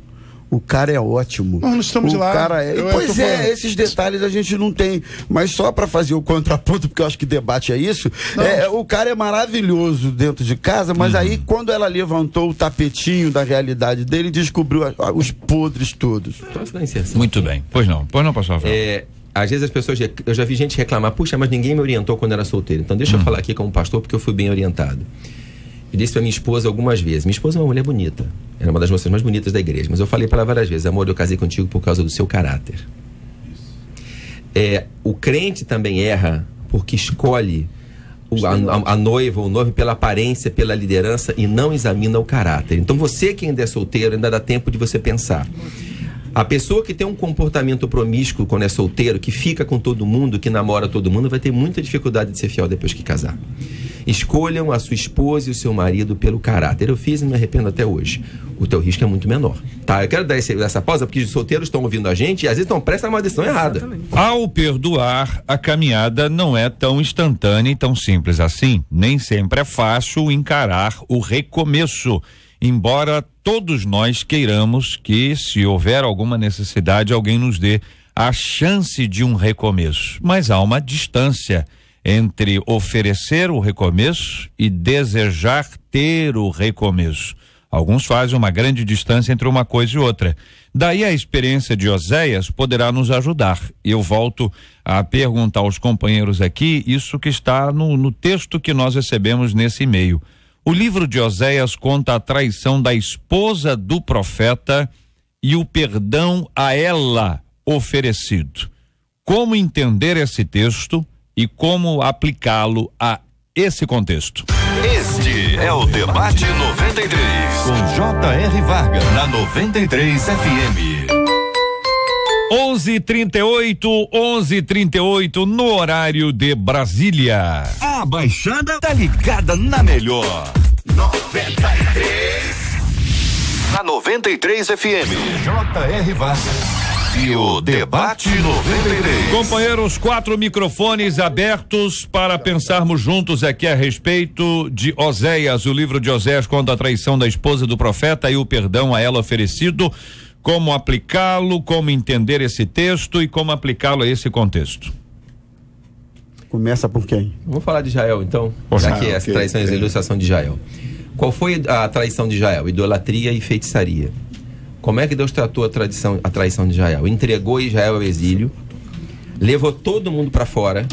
O cara é ótimo. Nós não estamos lá. Cara esses detalhes a gente não tem. Mas só para fazer o contraponto, porque eu acho que debate é isso, o cara é maravilhoso dentro de casa, mas aí quando ela levantou o tapetinho da realidade dele, descobriu os podres todos. Muito bem. Pois não, pastor Rafael. Às vezes as pessoas, eu já vi gente reclamar, puxa, mas ninguém me orientou quando era solteiro. Então deixa eu falar aqui como pastor, porque eu fui bem orientado. Eu disse pra minha esposa algumas vezes, minha esposa é uma mulher bonita, era uma das moças mais bonitas da igreja, mas eu falei para ela várias vezes, amor, eu casei contigo por causa do seu caráter. O crente também erra porque escolhe a noiva ou o noivo pela aparência, pela liderança e não examina o caráter. Então você que ainda é solteiro, ainda dá tempo de você pensar. A pessoa que tem um comportamento promíscuo quando é solteiro, que fica com todo mundo, que namora todo mundo, vai ter muita dificuldade de ser fiel depois que casar. Escolham a sua esposa e o seu marido pelo caráter. Eu fiz e não me arrependo até hoje. O teu risco é muito menor. Tá? Eu quero dar essa pausa porque os solteiros estão ouvindo a gente e às vezes estão prestes a uma decisão errada. Ao perdoar, a caminhada não é tão instantânea e tão simples assim. Nem sempre é fácil encarar o recomeço. Embora todos nós queiramos que, se houver alguma necessidade, alguém nos dê a chance de um recomeço. Mas há uma distância entre oferecer o recomeço e desejar ter o recomeço. Alguns fazem uma grande distância entre uma coisa e outra. Daí a experiência de Oséias poderá nos ajudar. Eu volto a perguntar aos companheiros aqui isso que está no texto que nós recebemos nesse e-mail. O livro de Oséias conta a traição da esposa do profeta e o perdão a ela oferecido. Como entender esse texto e como aplicá-lo a esse contexto? Este é o Debate 93, com J.R. Varga, na 93 FM. 11:38 no horário de Brasília. A Baixada tá ligada na melhor. 93. Na 93 FM. J.R. Varga. E o Debate 93. Companheiros, 4 microfones abertos para pensarmos juntos aqui a respeito de Oséias. O livro de Oséias conta a traição da esposa do profeta e o perdão a ela oferecido. como aplicá-lo, como entender esse texto e como aplicá-lo a esse contexto. Começa por quem? Vou falar de Israel, então, já que essa traição é a ilustração de Israel. Qual foi a traição de Israel? Idolatria e feitiçaria. Como é que Deus tratou a traição de Israel? Entregou Israel ao exílio, levou todo mundo para fora.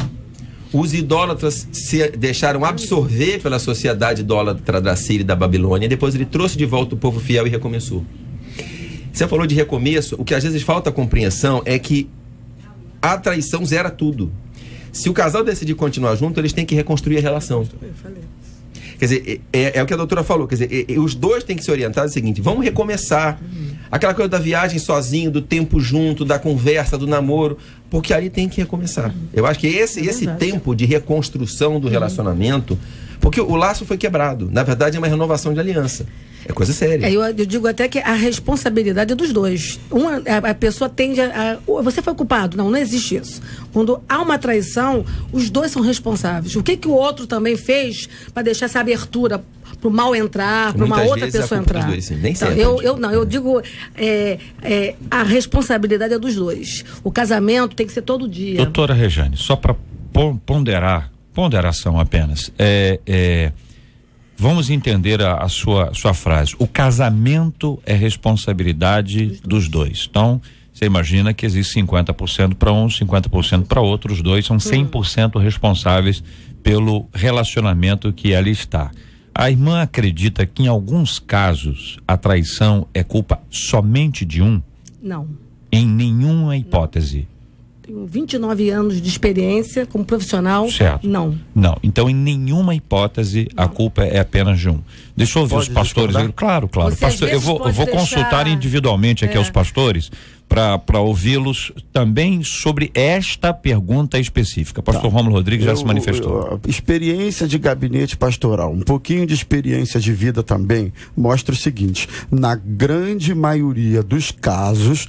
Os idólatras se deixaram absorver pela sociedade idólatra da Síria e da Babilônia. Depois ele trouxe de volta o povo fiel e recomeçou. Você falou de recomeço. O que às vezes falta compreensão é que a traição zera tudo. Se o casal decidir continuar junto, eles têm que reconstruir a relação. Quer dizer, é o que a doutora falou. Quer dizer, os dois têm que se orientar no seguinte: vamos recomeçar. Aquela coisa da viagem sozinho, do tempo junto, da conversa, do namoro, porque ali tem que recomeçar. Eu acho que esse tempo de reconstrução do relacionamento, porque o laço foi quebrado. Na verdade, é uma renovação de aliança. É coisa séria. Eu digo até que a responsabilidade é dos dois. A pessoa tende a... Você foi culpado? Não existe isso. Quando há uma traição, os dois são responsáveis. O que o outro também fez para deixar essa abertura para o mal entrar, para uma outra pessoa entrar? Dois, sim. Nem então, sempre. eu digo a responsabilidade é dos dois. O casamento tem que ser todo dia. Doutora Rejane, só para ponderação apenas. Vamos entender a sua frase. O casamento é responsabilidade dos dois. Então, você imagina que existe 50% para um, 50% para outro. Os dois são 100% responsáveis pelo relacionamento que ali está. A irmã acredita que em alguns casos a traição é culpa somente de um? Não. Em nenhuma hipótese. Tenho 29 anos de experiência como profissional. Certo. Não. Então, em nenhuma hipótese, a culpa é apenas de um. Deixa eu ouvir os pastores. Claro. Pastor, eu vou consultar individualmente aqui aos pastores para ouvi-los também sobre esta pergunta específica. Pastor Rômulo Rodrigues já se manifestou. Experiência de gabinete pastoral, um pouquinho de experiência de vida também, mostra o seguinte: na grande maioria dos casos,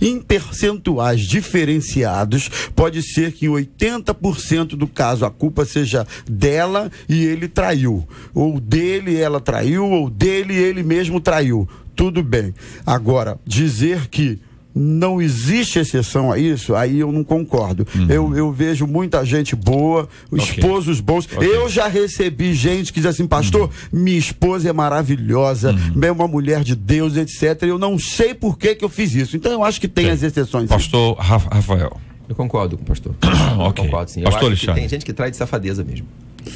em percentuais diferenciados, pode ser que em 80% do caso a culpa seja dela e ele traiu, ou dele ela traiu, ou dele ele mesmo traiu. Tudo bem. Agora, dizer que não existe exceção a isso, aí eu não concordo. Eu vejo muita gente boa, esposos bons. Eu já recebi gente que diz assim: pastor, minha esposa é maravilhosa, é uma mulher de Deus, etc. Eu não sei por que eu fiz isso. Então eu acho que tem as exceções. Pastor Rafael. Eu concordo com o pastor. Eu concordo, sim. Pastor eu acho que tem gente que trai de safadeza mesmo.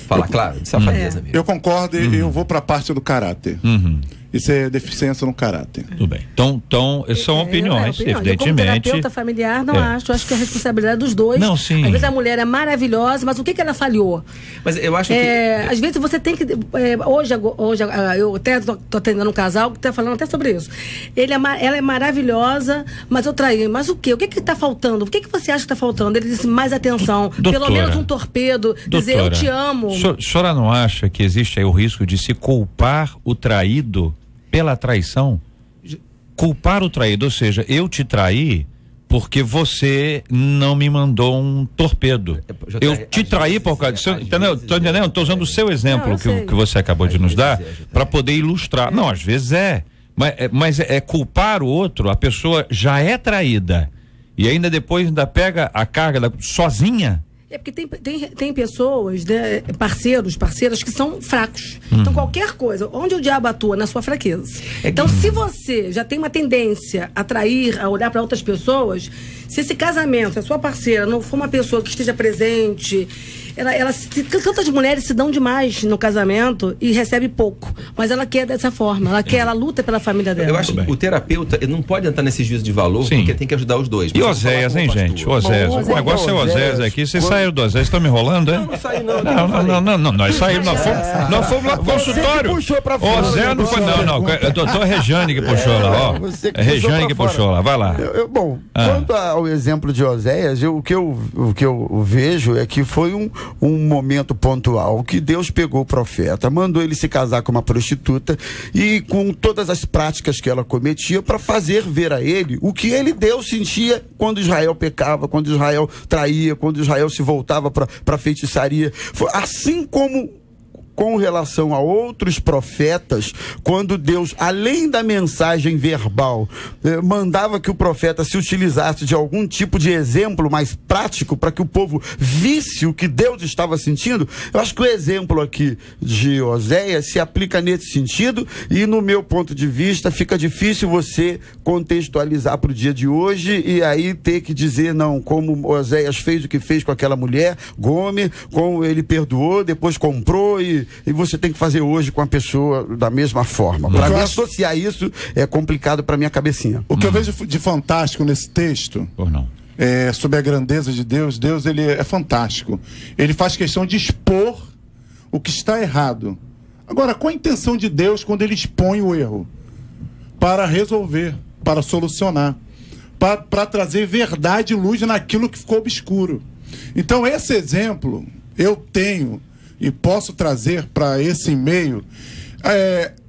Fala claro, de safadeza mesmo. Eu concordo e eu vou para a parte do caráter. Isso é deficiência no caráter. Tudo bem. Então são opiniões, evidentemente. Eu, como terapeuta familiar, não acho que é a responsabilidade dos dois. Não, sim. Às vezes a mulher é maravilhosa, mas o que ela falhou? Mas eu acho que... Às vezes você tem que... Hoje eu até tô atendendo um casal que está falando até sobre isso. Ela é maravilhosa, mas eu traí. Mas o quê? O que está faltando? O que você acha que está faltando? Ele disse: mais atenção. Doutora, pelo menos um torpedo. Dizer: eu te amo. A senhora não acha que existe aí o risco de se culpar o traído pela traição? Culpar o traído, ou seja, eu te traí porque você não me mandou um torpedo. Eu te traí por causa disso. Entendeu? Tô entendendo? Estou usando o seu exemplo que você acabou de nos dar para poder ilustrar. Não, às vezes mas é culpar o outro. A pessoa já é traída e ainda depois pega a carga sozinha. É porque tem pessoas, né, parceiras que são fracos. Então qualquer coisa, onde o diabo atua? Na sua fraqueza. Então se você já tem uma tendência a trair, a olhar para outras pessoas, se esse casamento, se a sua parceira não for uma pessoa que esteja presente, tantas mulheres se dão demais no casamento e recebe pouco, mas ela quer dessa forma, ela luta pela família dela. Eu acho que o terapeuta não pode entrar nesse juízo de valor, porque tem que ajudar os dois. E Oséias, hein, gente? Oséias. O negócio é Oséias aqui. Vocês saíram do Oséias, estão me enrolando, hein? Não saí não. Não, nós saímos, nós fomos lá pro consultório. Oséias não foi, não. Doutor Rejane que puxou lá, ó. É Rejane que puxou lá, vai lá. Quanto ao exemplo de Oséias, o que eu vejo é que foi um momento pontual que Deus pegou o profeta, mandou ele se casar com uma prostituta e com todas as práticas que ela cometia para fazer ver a ele o que Deus sentia quando Israel pecava, quando Israel traía, quando Israel se voltava para feitiçaria. Assim como com relação a outros profetas, quando Deus, além da mensagem verbal, mandava que o profeta se utilizasse de algum tipo de exemplo mais prático para que o povo visse o que Deus estava sentindo. Eu acho que o exemplo aqui de Oséias se aplica nesse sentido, e no meu ponto de vista fica difícil você contextualizar para o dia de hoje e aí ter que dizer, não, como Oséias fez o que fez com aquela mulher, Gomer, como ele perdoou, depois comprou e você tem que fazer hoje com a pessoa da mesma forma. Para mim, associar isso é complicado para minha cabecinha. O que eu vejo de fantástico nesse texto, sobre a grandeza de Deus, Deus ele é fantástico. Ele faz questão de expor o que está errado. Agora, qual a intenção de Deus quando ele expõe o erro? Para resolver, para solucionar, para trazer verdade e luz naquilo que ficou obscuro. Então, esse exemplo eu tenho e posso trazer para esse e-mail,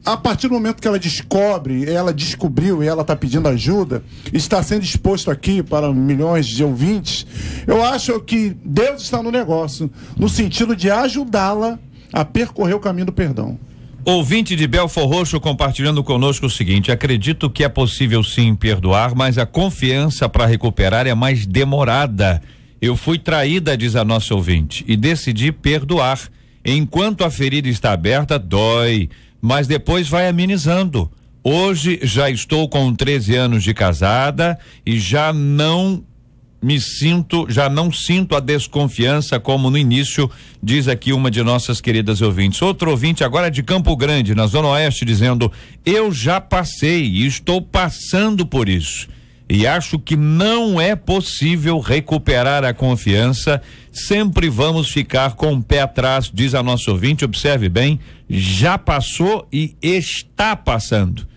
a partir do momento que ela descobriu e ela está pedindo ajuda, está sendo exposto aqui para milhões de ouvintes, eu acho que Deus está no negócio, no sentido de ajudá-la a percorrer o caminho do perdão. Ouvinte de Belfor Roxo compartilhando conosco o seguinte: acredito que é possível sim perdoar, mas a confiança para recuperar é mais demorada. Eu fui traída, diz a nossa ouvinte, e decidi perdoar. Enquanto a ferida está aberta, dói, mas depois vai amenizando. Hoje já estou com 13 anos de casada e já não sinto a desconfiança como no início, diz aqui uma de nossas queridas ouvintes. Outro ouvinte agora de Campo Grande, na Zona Oeste, dizendo: eu já passei e estou passando por isso. E acho que não é possível recuperar a confiança, sempre vamos ficar com o pé atrás, diz a nossa ouvinte. Observe bem, já passou e está passando.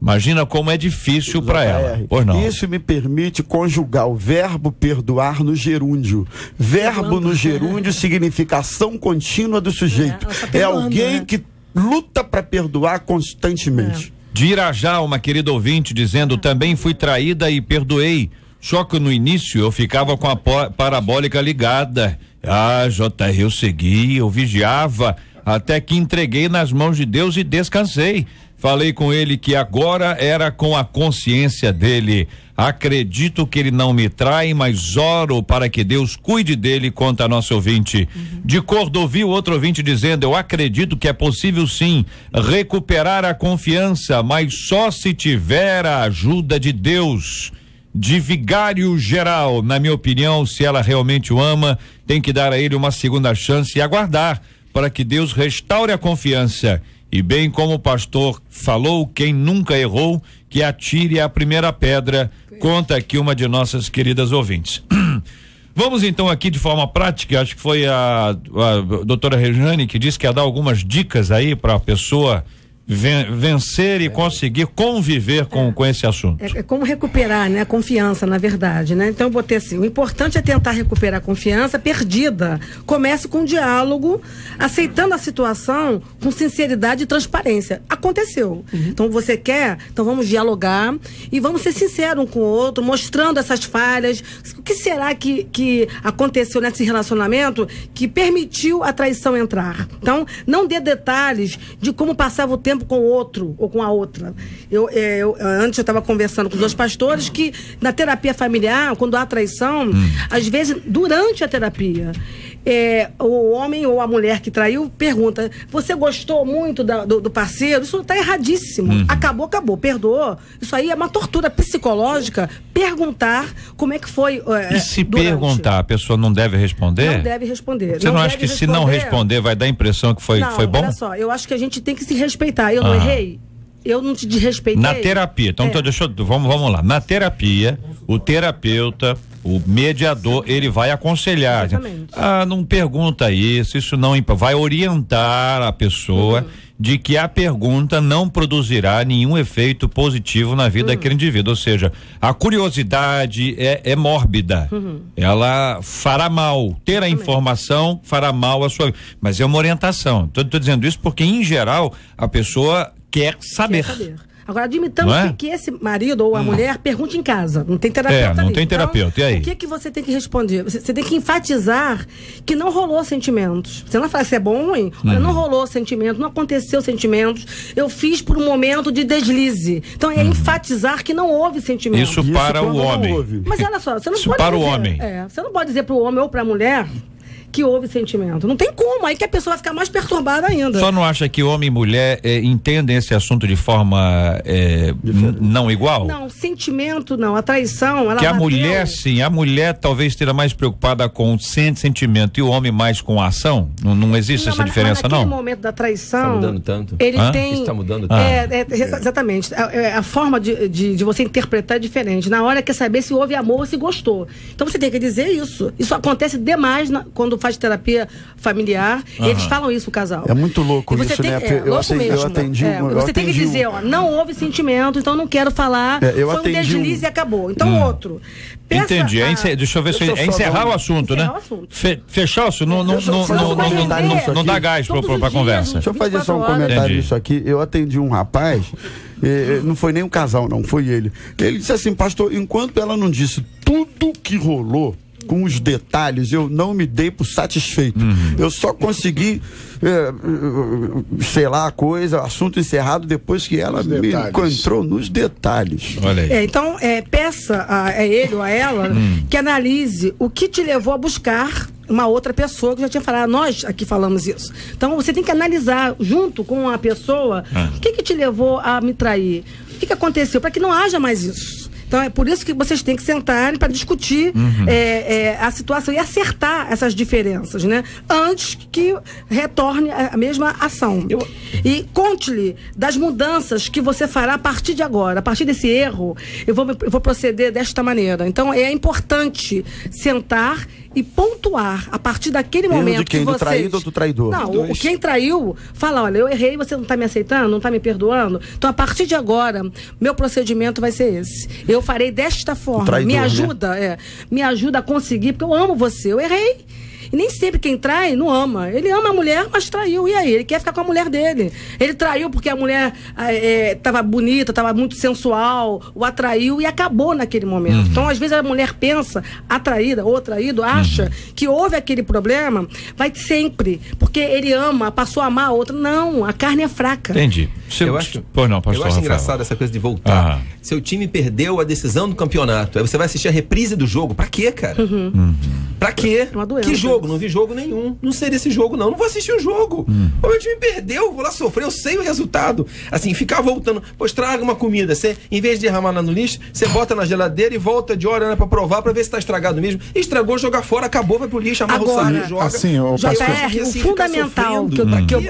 Imagina como é difícil para ela. Pois não. Isso me permite conjugar o verbo perdoar no gerúndio. Verbo no gerúndio significa ação contínua do sujeito. É alguém que luta para perdoar constantemente. De Irajá, uma querida ouvinte dizendo: também fui traída e perdoei. Só que no início eu ficava com a parabólica ligada. JR, eu segui, eu vigiava, até que entreguei nas mãos de Deus e descansei. Falei com ele que agora era com a consciência dele. Acredito que ele não me trai, mas oro para que Deus cuide dele, conta a nossa ouvinte. De Cordovil, outro ouvinte dizendo: eu acredito que é possível sim recuperar a confiança, mas só se tiver a ajuda de Deus. De Vigário Geral, na minha opinião, se ela realmente o ama, tem que dar a ele uma segunda chance e aguardar para que Deus restaure a confiança. E bem como o pastor falou, quem nunca errou, que atire a primeira pedra, conta aqui uma de nossas queridas ouvintes. Vamos então aqui de forma prática, acho que foi a doutora Rejane que disse que ia dar algumas dicas aí para a pessoa vencer e conseguir conviver com esse assunto. É como recuperar, né, a confiança, na verdade, né? Então eu botei assim: o importante é tentar recuperar a confiança perdida. Comece com um diálogo, aceitando a situação com sinceridade e transparência. Aconteceu. Então você quer? Então vamos dialogar e vamos ser sinceros um com o outro, mostrando essas falhas. O que será que aconteceu nesse relacionamento que permitiu a traição entrar? Então não dê detalhes de como passava o tempo com o outro ou com a outra. Antes eu estava conversando com os dois pastores que na terapia familiar, quando há traição, às vezes durante a terapia, o homem ou a mulher que traiu pergunta: você gostou muito do parceiro? Isso está erradíssimo. Acabou, perdoou. Isso aí é uma tortura psicológica. Perguntar como é que foi. E se perguntar, a pessoa não deve responder? Não deve responder. Você não acha que se não responder vai dar a impressão que foi bom? Olha só, eu acho que a gente tem que se respeitar. Eu não errei? Eu não te desrespeitei? Na terapia, então vamos lá. Na terapia, o terapeuta, o mediador, ele vai aconselhar. Exatamente. Não pergunta isso não vai orientar a pessoa de que a pergunta não produzirá nenhum efeito positivo na vida daquele indivíduo. Ou seja, a curiosidade é mórbida. Ela fará mal. Ter a informação fará mal à sua vida. Mas é uma orientação. Tô dizendo isso porque, em geral, a pessoa quer saber. Agora, admitamos que esse marido ou a mulher pergunte em casa. Não tem terapeuta não ali. tem terapeuta. E aí? O que você tem que responder? Você tem que enfatizar que não rolou sentimentos. Você não fala se é bom ou ruim. Olha, não rolou sentimento, não aconteceu sentimentos. Eu fiz por um momento de deslize. Então, é enfatizar que não houve sentimento. Isso para o homem. Mas olha só, você não Isso pode para dizer, o homem. você não pode dizer para o homem ou para a mulher que houve sentimento. Não tem como, aí que a pessoa vai ficar mais perturbada ainda. Só não acha que homem e mulher entendem esse assunto de forma não igual? Não, sentimento não, a traição, ela que a mulher, sim, a mulher talvez esteja mais preocupada com o sentimento e o homem mais com a ação? Não existe essa diferença, mas não? Naquele momento da traição... Está mudando tanto? Ele tem... Isso está mudando tanto? Exatamente. A forma de você interpretar é diferente. Na hora quer saber se houve amor ou se gostou. Então você tem que dizer isso. Isso acontece demais quando faz terapia familiar, eles falam isso, o casal. É muito louco isso, né? Você tem que dizer, não houve sentimento, então não quero falar, foi um deslize e acabou. Então, outro. Entendi. Deixa eu ver se é encerrar o assunto, né? Fechar o assunto, não dá gás pra conversa. Deixa eu fazer só um comentário nisso aqui. Eu atendi um rapaz, não foi nem um casal, não, foi ele. Ele disse assim, pastor, enquanto ela não disse tudo que rolou, com os detalhes, eu não me dei por satisfeito. Eu só consegui, sei lá, assunto encerrado depois que ela me encontrou nos detalhes. Olha aí. Então, peça a ele ou a ela que analise o que te levou a buscar uma outra pessoa, que já tinha falado, nós aqui falamos isso. Então, você tem que analisar, junto com a pessoa, o que te levou a me trair? O que aconteceu? Para que não haja mais isso. Então é por isso que vocês têm que sentar para discutir a situação e acertar essas diferenças, né? Antes que retorne a mesma ação. E conte-lhe das mudanças que você fará a partir de agora. A partir desse erro, eu vou proceder desta maneira. Então é importante sentar e pontuar a partir daquele momento de quem? Que do vocês... traído ou do traidor? Não, quem traiu fala, olha, eu errei, você não está me aceitando, não está me perdoando, então a partir de agora meu procedimento vai ser esse, eu farei desta forma, traidor, me ajuda, né? Me ajuda a conseguir, porque eu amo você, eu errei. E nem sempre quem trai não ama. Ele ama a mulher, mas traiu. E aí? Ele quer ficar com a mulher dele. Ele traiu porque a mulher estava bonita, estava muito sensual, o atraiu e acabou naquele momento. Então, às vezes, a mulher pensa, atraída ou traído, acha que houve aquele problema, vai sempre, porque ele ama, passou a amar a outra. Não, a carne é fraca. Entendi. Eu acho engraçado essa coisa de voltar. Seu time perdeu a decisão do campeonato. Aí você vai assistir a reprise do jogo. Pra quê, cara? Pra quê? É uma doença. Que jogo? Não vi jogo nenhum. Não sei desse jogo, não. Não vou assistir o jogo. O meu time perdeu, vou lá sofrer, eu sei o resultado. Assim, ficar voltando. Pois traga uma comida. Você, em vez de derramar lá no lixo, você bota na geladeira e volta de hora pra provar, pra ver se tá estragado mesmo. Estragou, joga fora, acabou, vai pro lixo, amarra o saco, joga. Assim, JR, o fundamental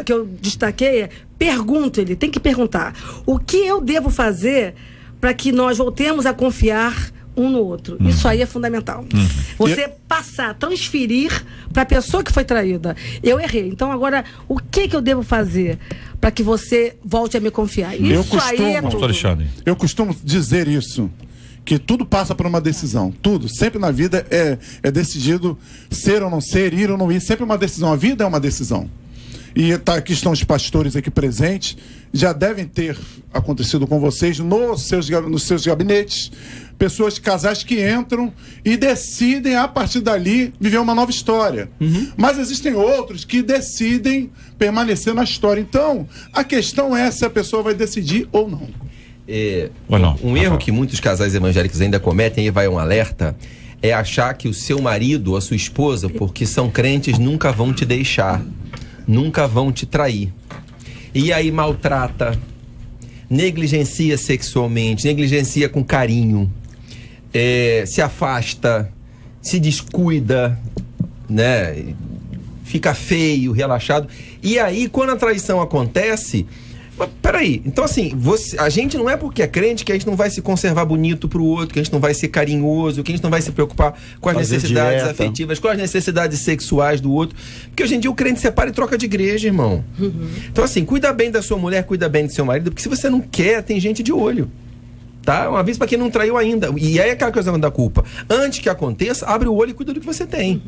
que eu destaquei é pergunta-lhe, tem que perguntar. O que eu devo fazer para que nós voltemos a confiar um no outro? Isso aí é fundamental. Você passar, transferir para a pessoa que foi traída. Eu errei. Então agora, o que eu devo fazer para que você volte a me confiar? Isso aí é tudo. Eu costumo dizer isso, que tudo passa por uma decisão. Tudo, sempre na vida é decidido ser ou não ser, ir ou não ir, sempre uma decisão. A vida é uma decisão. E aqui estão os pastores aqui presentes, já devem ter acontecido com vocês nos seus gabinetes, pessoas, casais que entram e decidem a partir dali viver uma nova história. Mas existem outros que decidem permanecer na história. Então, a questão é se a pessoa vai decidir ou não. Um erro que muitos casais evangélicos ainda cometem, e vai um alerta, é achar que o seu marido ou a sua esposa, porque são crentes, nunca vão te deixar, nunca vão te trair. E aí maltrata, negligencia sexualmente, negligencia com carinho, se afasta, se descuida, né? Fica feio, relaxado. E aí, quando a traição acontece... Mas peraí, então assim, a gente não é porque é crente que a gente não vai se conservar bonito pro outro, que a gente não vai ser carinhoso, que a gente não vai se preocupar com as necessidades afetivas, com as necessidades sexuais do outro. Porque hoje em dia o crente separa e troca de igreja, irmão. Então assim, cuida bem da sua mulher, cuida bem do seu marido, porque se você não quer, tem gente de olho. Tá? Um aviso pra quem não traiu ainda. E aí é aquela coisa da culpa. Antes que aconteça, abre o olho e cuida do que você tem.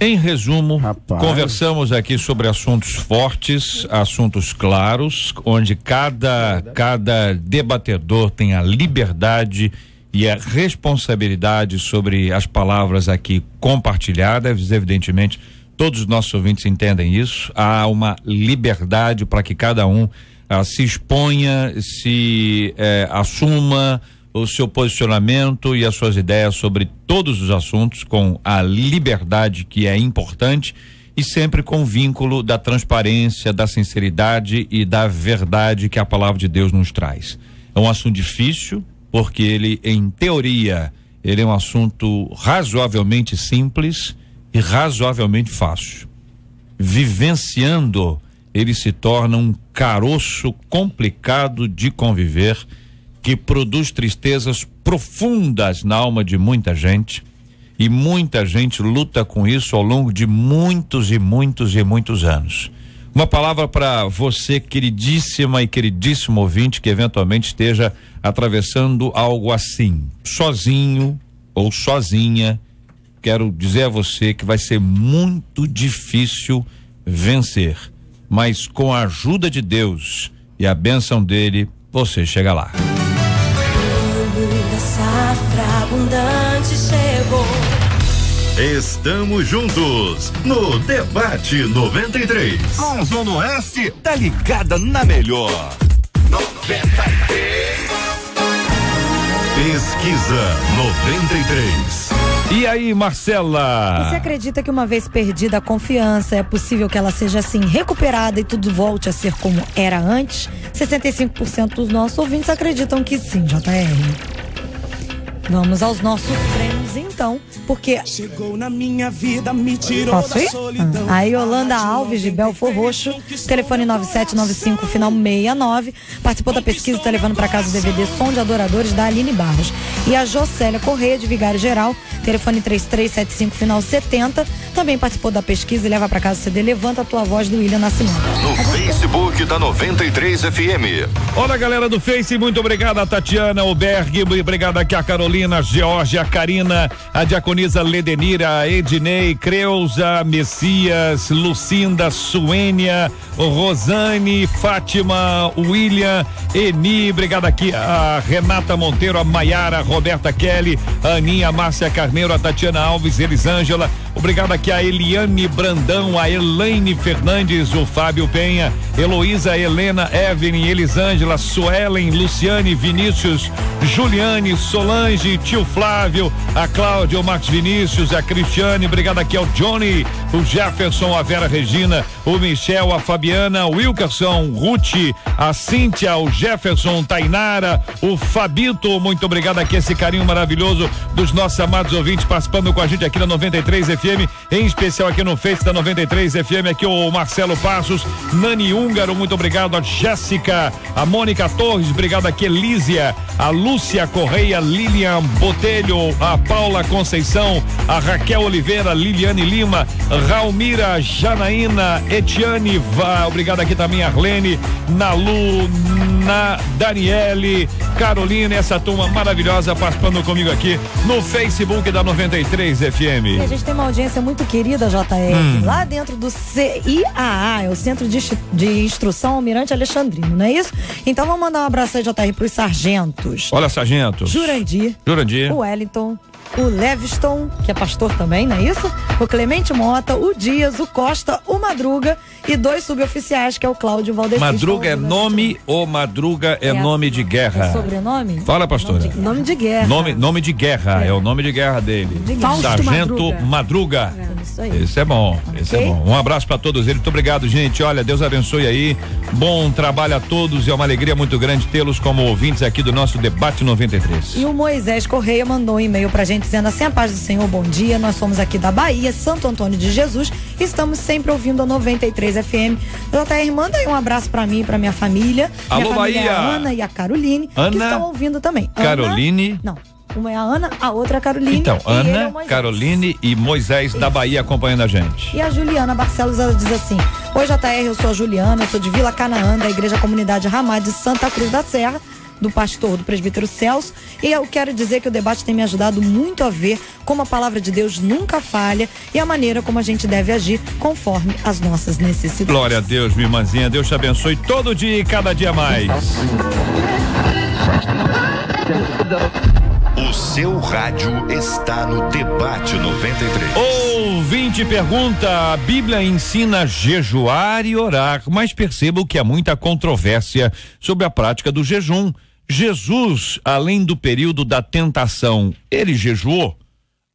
Em resumo, conversamos aqui sobre assuntos fortes, assuntos claros, onde cada debatedor tem a liberdade e a responsabilidade sobre as palavras aqui compartilhadas. Evidentemente, todos os nossos ouvintes entendem isso. Há uma liberdade para que cada um se exponha, assuma o seu posicionamento e as suas ideias sobre todos os assuntos com a liberdade que é importante e sempre com o vínculo da transparência, da sinceridade e da verdade que a palavra de Deus nos traz. É um assunto difícil porque ele, em teoria, ele é um assunto razoavelmente simples e razoavelmente fácil. Vivenciando, ele se torna um caroço complicado de conviver, que produz tristezas profundas na alma de muita gente, e muita gente luta com isso ao longo de muitos e muitos e muitos anos. Uma palavra para você, queridíssima e queridíssimo ouvinte, que eventualmente esteja atravessando algo assim, sozinho ou sozinha. Quero dizer a você que vai ser muito difícil vencer, mas com a ajuda de Deus e a bênção dele, você chega lá. A safra abundante chegou. Estamos juntos no Debate 93. Com Zona Oeste, tá ligada na melhor. 93. Pesquisa 93. E aí, Marcela? Você acredita que uma vez perdida a confiança, é possível que ela seja assim recuperada e tudo volte a ser como era antes? 65% dos nossos ouvintes acreditam que sim, JR. Vamos aos nossos prêmios então, porque chegou na minha vida, me tirou da solidão. A Yolanda Alves de Belfor Roxo, telefone 9795 final 69, participou da pesquisa, está levando para casa o DVD Som de Adoradores da Aline Barros. E a Jocélia Correia de Vigário Geral, telefone 3375 final 70, também participou da pesquisa e leva para casa o CD Levanta a Tua Voz do William Nascimento. No Facebook da 93 FM. Olá, galera do Face, muito obrigado a Tatiana Oberg, obrigado aqui a Carolina, a Georgia, a Karina, a Diaconisa Ledenira, a Ednei, Creuza, Messias, Lucinda, Suênia, Rosane, Fátima, William, Eni, obrigado aqui a Renata Monteiro, a Maiara, a Roberta Kelly, a Aninha, a Márcia Carneiro, a Tatiana Alves, Elisângela, obrigado aqui a Eliane Brandão, a Elaine Fernandes, o Fábio Penha, Heloísa, Helena, Evelyn, Elisângela, Suelen, Luciane, Vinícius, Juliane, Solange, tio Flávio, a Cláudia, o Marcos Vinícius, a Cristiane, obrigado aqui ao Johnny, o Jefferson, a Vera Regina, o Michel, a Fabiana, o Wilkerson, Ruth, a Cíntia, o Jefferson, Tainara, o Fabito, muito obrigado aqui, esse carinho maravilhoso dos nossos amados ouvintes participando com a gente aqui na 93 FM, em especial aqui no Face da 93 FM, aqui o Marcelo Passos, Nani Húngaro, muito obrigado, a Jéssica, a Mônica Torres, obrigado aqui, Elísia, a Lúcia Correia, Lilian Botelho, a Paula Conceição, a Raquel Oliveira, Liliane Lima, Raulmira, Janaína, Etiane, obrigado aqui também, Arlene, Nalu, Daniele, Carolina, essa turma maravilhosa participando comigo aqui no Facebook da 93 FM. E a gente tem uma audiência muito querida, JR, lá dentro do CIAA, é o Centro de Instrução Almirante Alexandrino, não é isso? Então vamos mandar um abraço aí, JR, pros sargentos. Olha, sargentos. Jurandir, o Wellington, o Leviston, que é pastor também, não é isso? O Clemente Mota, o Dias, o Costa, o Madruga e 2 suboficiais, que é o Cláudio Valdeci. Madruga é nome ou Madruga é nome de guerra? É sobrenome? Fala, pastora. Nome de guerra. Nome de guerra, é o nome de guerra dele. Sargento Madruga. Isso aí. Esse é bom, esse é bom. Um abraço para todos eles, muito obrigado, gente. Olha, Deus abençoe aí. Bom trabalho a todos e é uma alegria muito grande tê-los como ouvintes aqui do nosso Debate 93. E o Moisés Correia mandou um e-mail pra gente dizendo assim: a paz do Senhor, bom dia, nós somos aqui da Bahia, Santo Antônio de Jesus, estamos sempre ouvindo a 93 FM. JR, manda aí um abraço pra mim e pra minha família. Alô, minha família Bahia! É a Ana e a Caroline, que estão ouvindo também. Caroline? Não, uma é a Ana, a outra é a Caroline. Então, Ana, é Caroline e Moisés da Bahia acompanhando a gente. E a Juliana Barcelos, ela diz assim: oi, JR, eu sou a Juliana, eu sou de Vila Canaã, da Igreja Comunidade Ramá de Santa Cruz da Serra. do pastor, do presbítero Celso, e eu quero dizer que o debate tem me ajudado muito a ver como a palavra de Deus nunca falha e a maneira como a gente deve agir conforme as nossas necessidades. Glória a Deus, minha irmãzinha, Deus te abençoe todo dia e cada dia mais. O seu rádio está no Debate 93. Ouvinte pergunta: a Bíblia ensina a jejuar e orar, mas percebo que há muita controvérsia sobre a prática do jejum. Jesus, além do período da tentação, ele jejuou?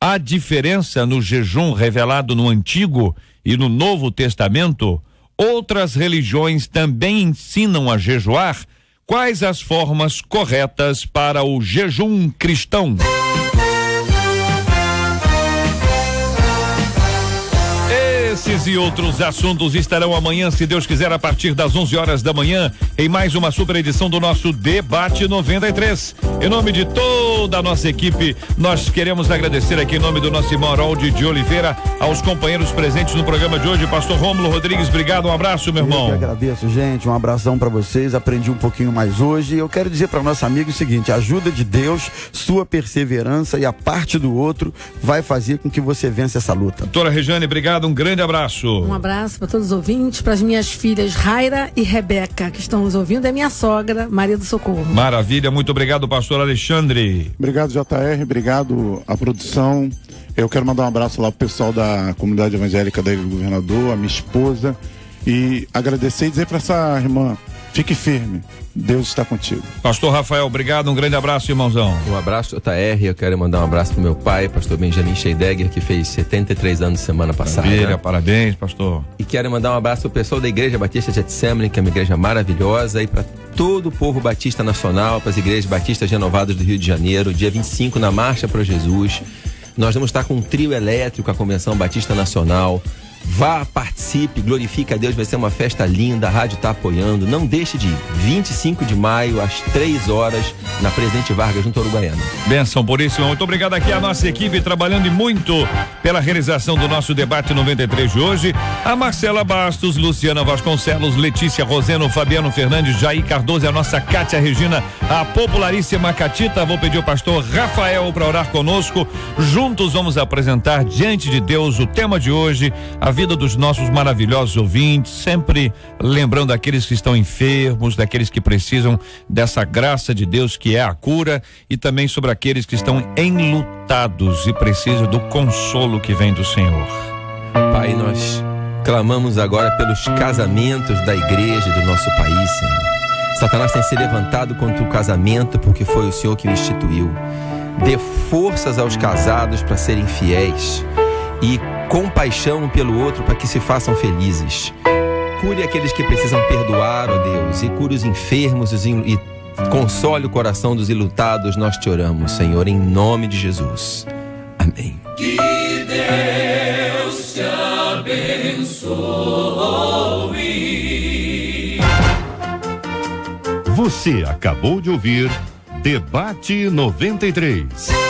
Há diferença no jejum revelado no Antigo e no Novo Testamento? Outras religiões também ensinam a jejuar? Quais as formas corretas para o jejum cristão? Esses e outros assuntos estarão amanhã, se Deus quiser, a partir das 11 horas da manhã, em mais uma super edição do nosso Debate 93. Em nome de toda a nossa equipe, nós queremos agradecer aqui em nome do nosso irmão Harold de Oliveira, aos companheiros presentes no programa de hoje. Pastor Rômulo Rodrigues, obrigado, um abraço, meu irmão. Eu que agradeço, gente, um abração para vocês, aprendi um pouquinho mais hoje, e eu quero dizer para nosso amigo o seguinte: a ajuda de Deus, sua perseverança e a parte do outro vai fazer com que você vença essa luta. Doutora Rejane, obrigado, um grande abraço. Um abraço para todos os ouvintes, para as minhas filhas Raira e Rebeca, que estão nos ouvindo, é minha sogra, Maria do Socorro. Maravilha, muito obrigado, pastor Alexandre. Obrigado, JR, obrigado à produção. Eu quero mandar um abraço lá pro pessoal da comunidade evangélica da Ilha do Governador, a minha esposa, e agradecer e dizer para essa irmã: fique firme, Deus está contigo. Pastor Rafael, obrigado, um grande abraço, irmãozão. Um abraço, JR, eu quero mandar um abraço pro meu pai, pastor Benjamin Scheidegger, que fez 73 anos semana passada. Maravilha, parabéns, pastor. E quero mandar um abraço pro pessoal da Igreja Batista Getsemane, que é uma igreja maravilhosa, e para todo o povo batista nacional, para as igrejas batistas renovadas do Rio de Janeiro, dia 25, na Marcha para Jesus. Nós vamos estar com um trio elétrico, a Convenção Batista Nacional. Vá, participe, glorifique a Deus, vai ser uma festa linda, a rádio está apoiando, não deixe de ir. 25 de maio, às 3 horas, na Presidente Vargas, junto ao Uruguaiana. Benção por isso, muito obrigado aqui a nossa equipe trabalhando muito pela realização do nosso Debate 93 de hoje. A Marcela Bastos, Luciana Vasconcelos, Letícia Roseno, Fabiano Fernandes, Jair Cardoso e a nossa Cátia Regina, a popularíssima Catita. Vou pedir ao pastor Rafael para orar conosco. Juntos vamos apresentar diante de Deus o tema de hoje, a vida dos nossos maravilhosos ouvintes, sempre lembrando aqueles que estão enfermos, daqueles que precisam dessa graça de Deus que é a cura, e também sobre aqueles que estão enlutados e precisam do consolo que vem do Senhor. Pai, nós clamamos agora pelos casamentos da igreja do nosso país, Senhor. Satanás tem se levantado contra o casamento porque foi o Senhor que o instituiu. Dê forças aos casados para serem fiéis e compaixão pelo outro para que se façam felizes. Cure aqueles que precisam perdoar, ó Deus, e cure os enfermos e console o coração dos enlutados. Nós te oramos, Senhor, em nome de Jesus. Amém. Que Deus te abençoe. Você acabou de ouvir Debate 93.